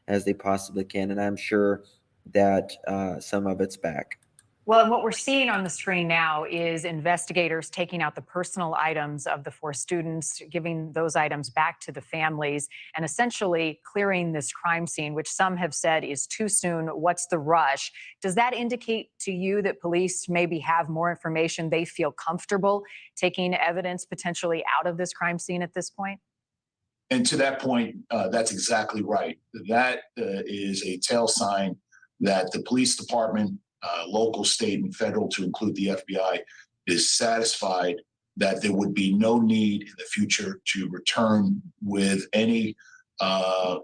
as they possibly can. And I'm sure that some of it's back. Well, and what we're seeing on the screen now is investigators taking out the personal items of the 4 students, giving those items back to the families, and essentially clearing this crime scene, which some have said is too soon. What's the rush? Does that indicate to you that police maybe have more information, they feel comfortable taking evidence potentially out of this crime scene at this point? And to that point, that's exactly right. That is a tail sign that the police department, local, state, and federal, to include the FBI, is satisfied that there would be no need in the future to return with any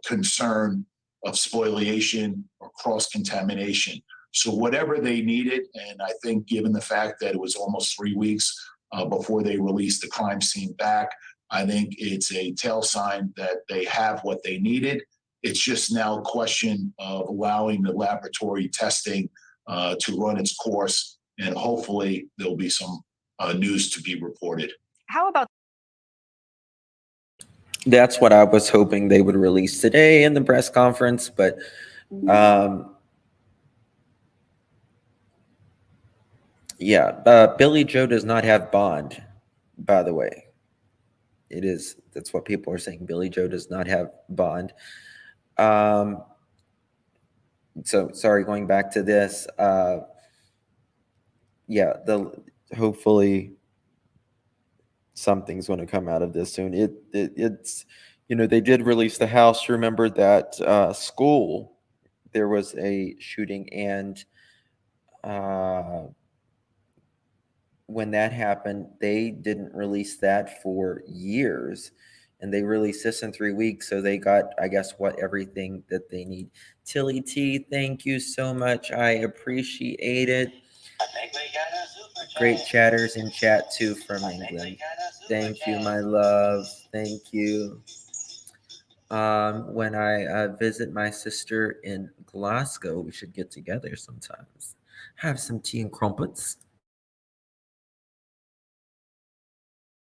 concern of spoliation or cross-contamination. So whatever they needed, and I think given the fact that it was almost 3 weeks before they released the crime scene back, I think it's a tail sign that they have what they needed. It's just now a question of allowing the laboratory testing to run its course, and hopefully there'll be some news to be reported. How about That's what I was hoping they would release today in the press conference, but Billy Joe does not have bond, by the way. That's what people are saying. Billy Joe does not have bond. So sorry, going back to this. Hopefully something's going to come out of this soon. It's they did release the house. Remember that school, there was a shooting, and when that happened, they didn't release that for years, and they released this in 3 weeks. So they got, I guess, everything that they need. Tilly T, thank you so much. I appreciate it. Great chatters in chat too from England. Thank you, my love. Thank you. When I visit my sister in Glasgow, we should get together sometimes. Have some tea and crumpets.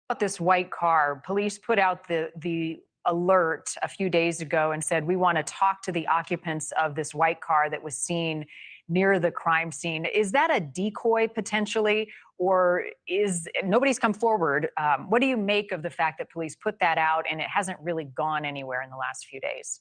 about this white car? Police put out the alert a few days ago and said, we want to talk to the occupants of this white car that was seen near the crime scene. Is that a decoy potentially, or is nobody's come forward? What do you make of the fact that police put that out and it hasn't really gone anywhere in the last few days?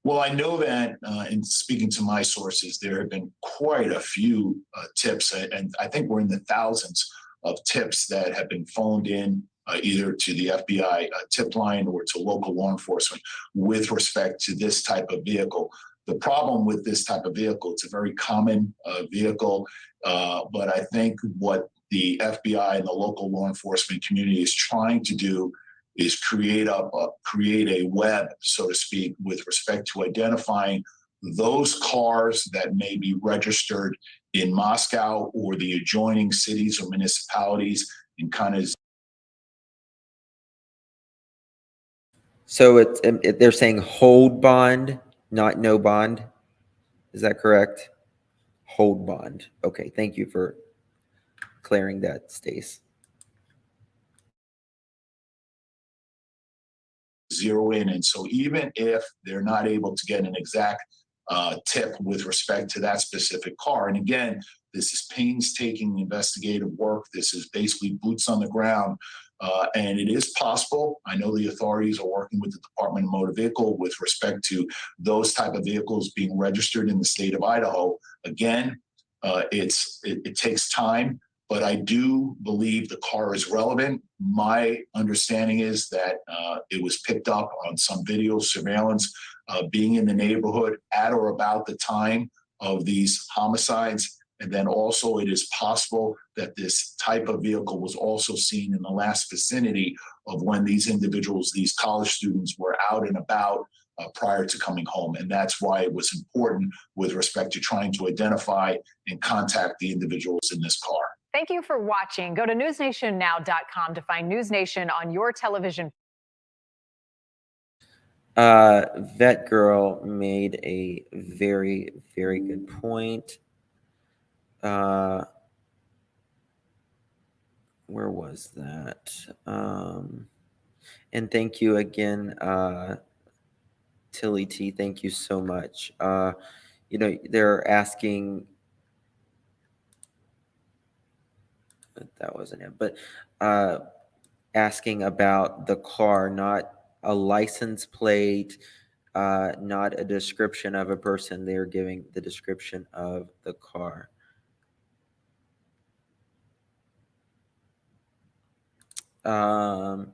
Well, I know that in speaking to my sources, there have been quite a few tips, and I think we're in the thousands of tips that have been phoned in either to the FBI tip line or to local law enforcement with respect to this type of vehicle. The problem with this type of vehicle, it's a very common vehicle, but I think what the FBI and the local law enforcement community is trying to do is create a web, so to speak, with respect to identifying those cars that may be registered in Moscow or the adjoining cities or municipalities, and kind of. So they're saying hold bond, not no bond. Is that correct? Hold bond. Okay, thank you for clearing that, Stace. Zero in. And so even if they're not able to get an exact tip with respect to that specific car, and again, this is painstaking investigative work. This is basically boots on the ground. And it is possible. I know the authorities are working with the Department of Motor Vehicle with respect to those type of vehicles being registered in the state of Idaho. Again, it takes time, but I do believe the car is relevant. My understanding is that it was picked up on some video surveillance being in the neighborhood at or about the time of these homicides. And then also it is possible that this type of vehicle was also seen in the last vicinity of when these individuals, these college students, were out and about prior to coming home. And that's why it was important with respect to trying to identify and contact the individuals in this car. Thank you for watching. Go to newsnationnow.com to find News Nation on your television. Vet Girl made a very, very good point. Where was that? And thank you again, Tilly T. Thank you so much. They're asking. That wasn't it, but asking about the car, not a license plate, not a description of a person. They're giving the description of the car. Her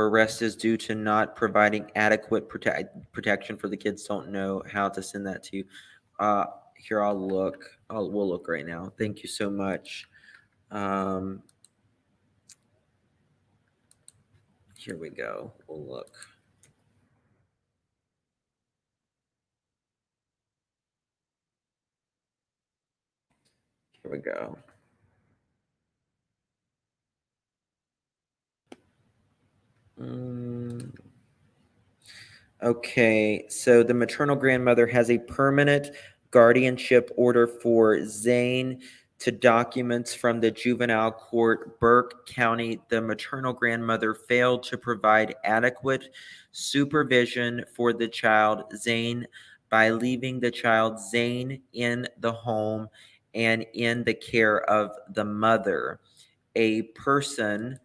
arrest is due to not providing adequate protection for the kids. Don't know how to send that to you. Here, I'll look. We'll look right now. Thank you so much. Here we go. We'll look. Here we go. Okay, so the maternal grandmother has a permanent guardianship order for Zane to documents from the juvenile court, Burke County. The maternal grandmother failed to provide adequate supervision for the child, Zane, by leaving the child, Zane, in the home and in the care of the mother. A person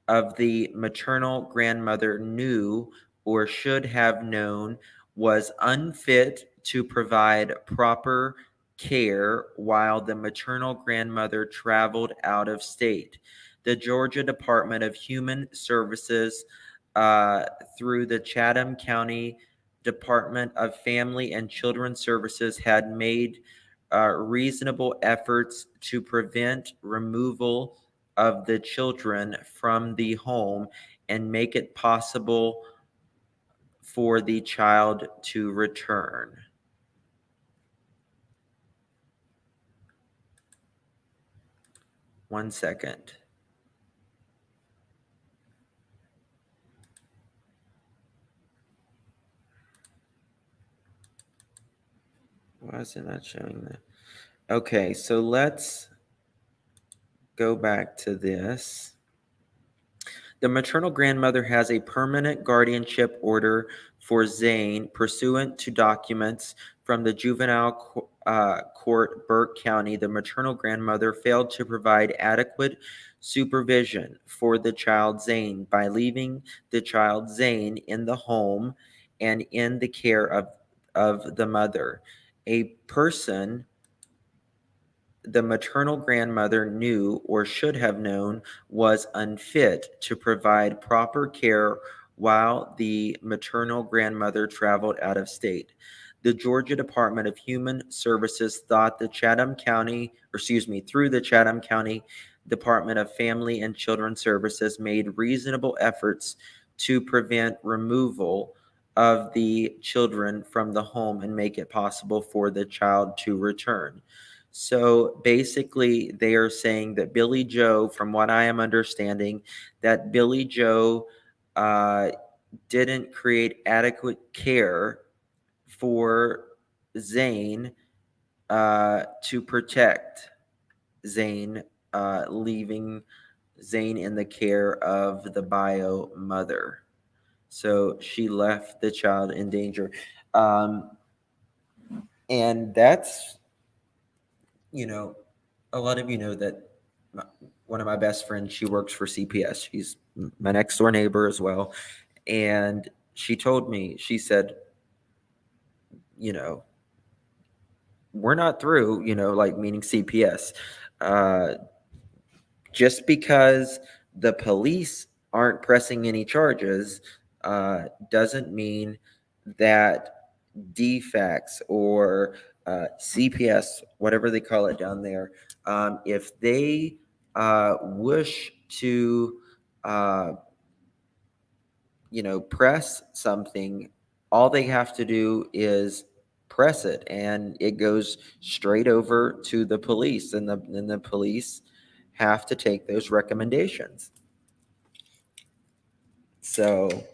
of the maternal grandmother knew or should have known was unfit to provide proper care while the maternal grandmother traveled out of state. The Georgia Department of Human Services, through the Chatham County Department of Family and Children's Services, had made reasonable efforts to prevent removal of the children from the home and make it possible for the child to return. One second. Why is it not showing that? Okay, so let's go back to this. The maternal grandmother has a permanent guardianship order for Zane pursuant to documents from the juvenile court, Burke County. The maternal grandmother failed to provide adequate supervision for the child, Zane, by leaving the child, Zane, in the home and in the care of the mother. A person the maternal grandmother knew or should have known was unfit to provide proper care while the maternal grandmother traveled out of state. The Georgia Department of Human Services thought the through the Chatham County Department of Family and Children's Services made reasonable efforts to prevent removal of the children from the home and make it possible for the child to return. So basically, they are saying that Billy Joe, from what I am understanding, that Billy Joe didn't create adequate care for Zane to protect Zane, leaving Zane in the care of the bio mother. So she left the child in danger. And that's, a lot of you know that one of my best friends, she works for CPS. She's my next door neighbor as well. And she told me, she said, we're not through, meaning CPS. Just because the police aren't pressing any charges doesn't mean that DFAX or CPS, whatever they call it down there, if they wish to, press something, all they have to do is press it, and it goes straight over to the police, and the police have to take those recommendations. So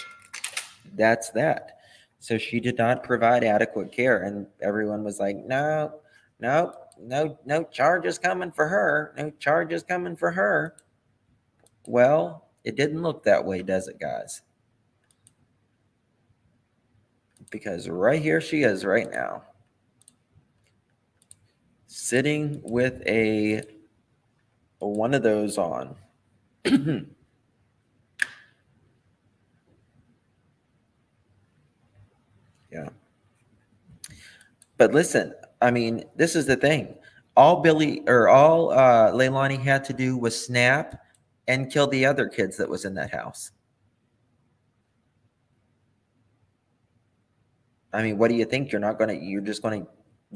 that's that. So she did not provide adequate care, and everyone was like, no charges coming for her. No charges coming for her. Well, it didn't look that way, does it, guys? Because right here she is right now, sitting with a one of those on. Yeah. But listen, I mean, this is the thing. All Leilani had to do was snap and kill the other kids that was in that house. I mean, what do you think? You're just gonna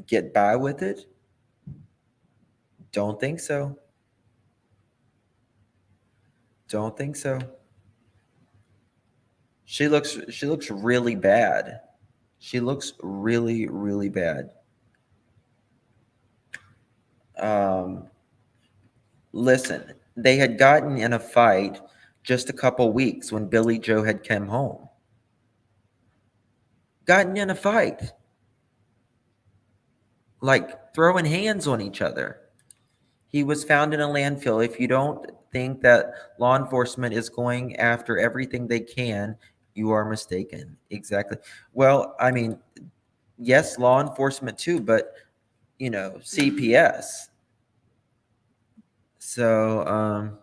get by with it? Don't think so. Don't think so. She looks really bad. She looks really, really bad. Listen, they had gotten in a fight just a couple weeks when Billy Joe had come home. Gotten in a fight. Like throwing hands on each other. He was found in a landfill. If you don't think that law enforcement is going after everything they can, you are mistaken. Exactly. Well, I mean, yes, law enforcement too, but CPS. So,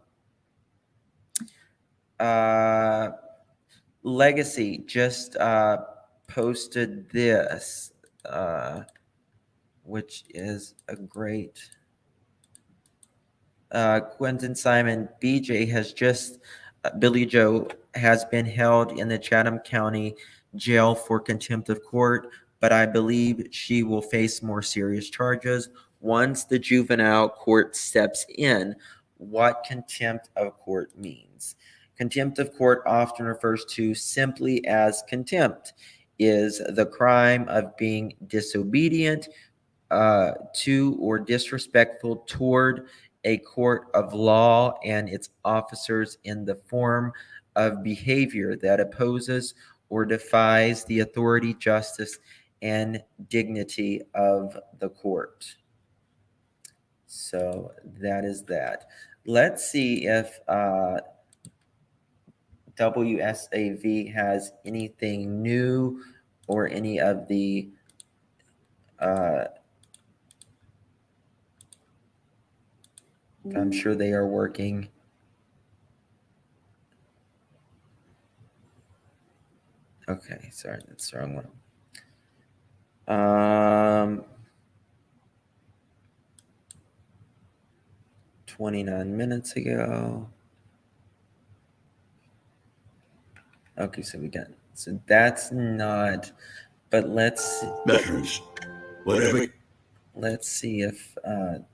Legacy just posted this, which is a great. Quentin Simon, Billy Joe has been held in the Chatham County Jail for contempt of court, but I believe she will face more serious charges once the juvenile court steps in. What contempt of court means. Contempt of court often refers to simply as contempt, is the crime of being disobedient to or disrespectful toward a court of law and its officers in the form of behavior that opposes or defies the authority, justice, and dignity of the court. So that is that. Let's see if WSAV has anything new or any of the I'm sure they are working. Okay, sorry, that's the wrong one. 29 minutes ago. Okay, so that's not, but let's Veterans, whatever. Let's see if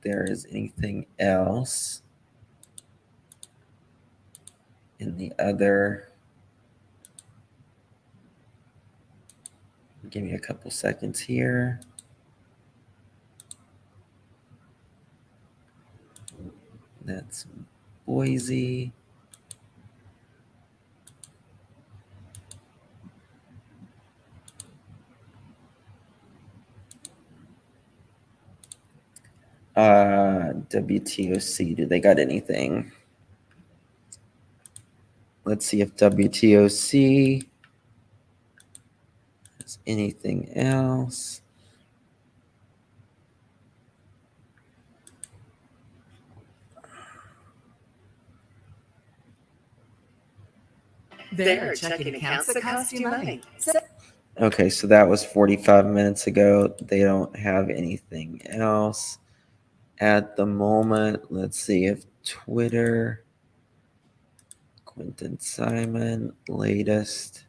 there is anything else in the other. Give me a couple seconds here. That's Boise. WTOC, do they got anything? Let's see if WTOC has anything else. They're checking accounts that cost you money. Okay, so that was 45 minutes ago. They don't have anything else at the moment. Let's see if Twitter, Quentin Simon, latest.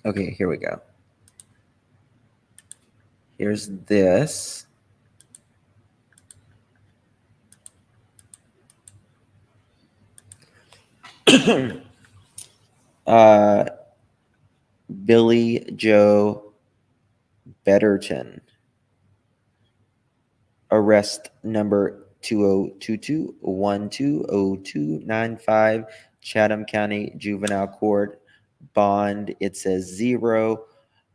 Okay, here we go. Here's this. Billy Joe Betterton. Arrest number 2022-120295, Chatham County Juvenile Court. Bond, it says 0,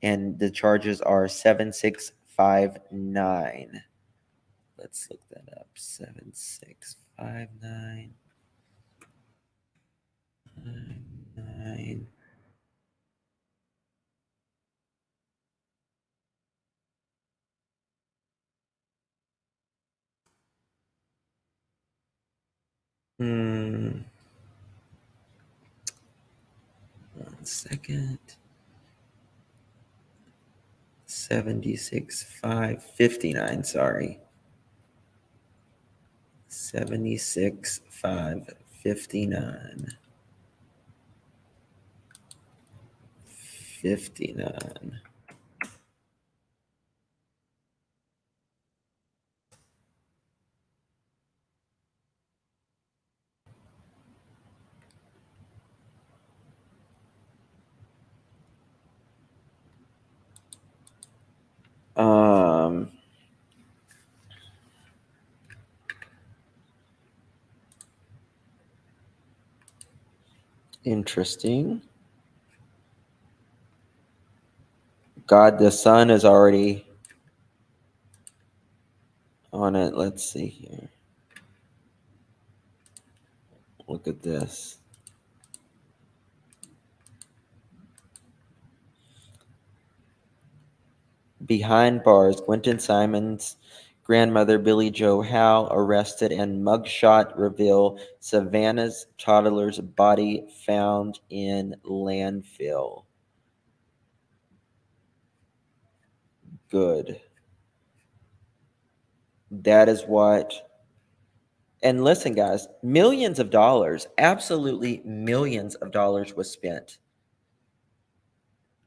and the charges are 7659. Let's look that up. 7659. 9. One second. 76,559. Sorry. 76,559. 59. Interesting. God the Son is already on it. Let's see here. Look at this. Behind bars, Quentin Simon's grandmother, Billy Joe Howe, arrested, and mugshot reveal Savannah's toddler's body found in landfill. Good. That is what. And listen, guys, millions of dollars, absolutely millions of dollars was spent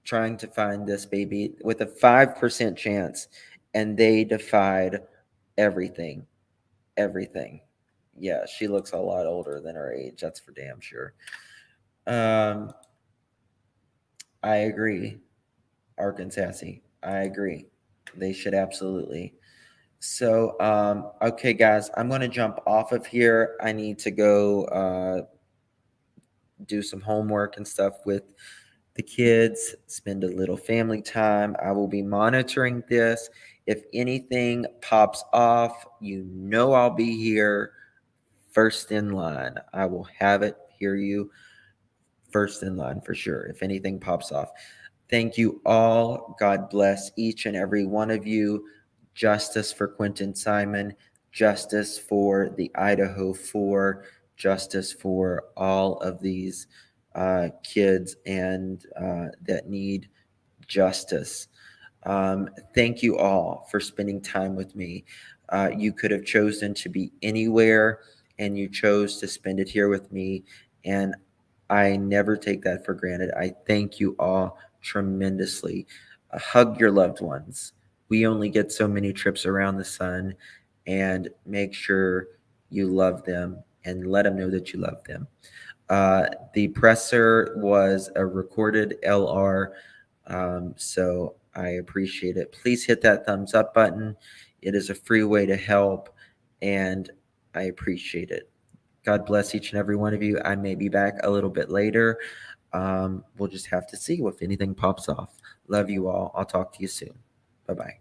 trying to find this baby with a 5% chance, and they defied everything. Everything. Yeah, she looks a lot older than her age. That's for damn sure. I agree, Arkansas. I agree. They should absolutely. So, okay, guys, I'm going to jump off of here. I need to go do some homework and stuff with the kids, spend a little family time. I will be monitoring this. If anything pops off, you know I'll be here first in line. I will have it, hear you first in line for sure if anything pops off. Thank you all. God bless each and every one of you. Justice for Quentin Simon, justice for the Idaho 4, justice for all of these kids and that need justice. Thank you all for spending time with me. You could have chosen to be anywhere, and you chose to spend it here with me, and I never take that for granted. I thank you all tremendously. Hug your loved ones. We only get so many trips around the sun, and make sure you love them and let them know that you love them. The presser was a recorded LR, so I appreciate it. Please hit that thumbs up button. It is a free way to help, and I appreciate it. God bless each and every one of you. I may be back a little bit later. We'll just have to see if anything pops off. Love you all. I'll talk to you soon. Bye-bye.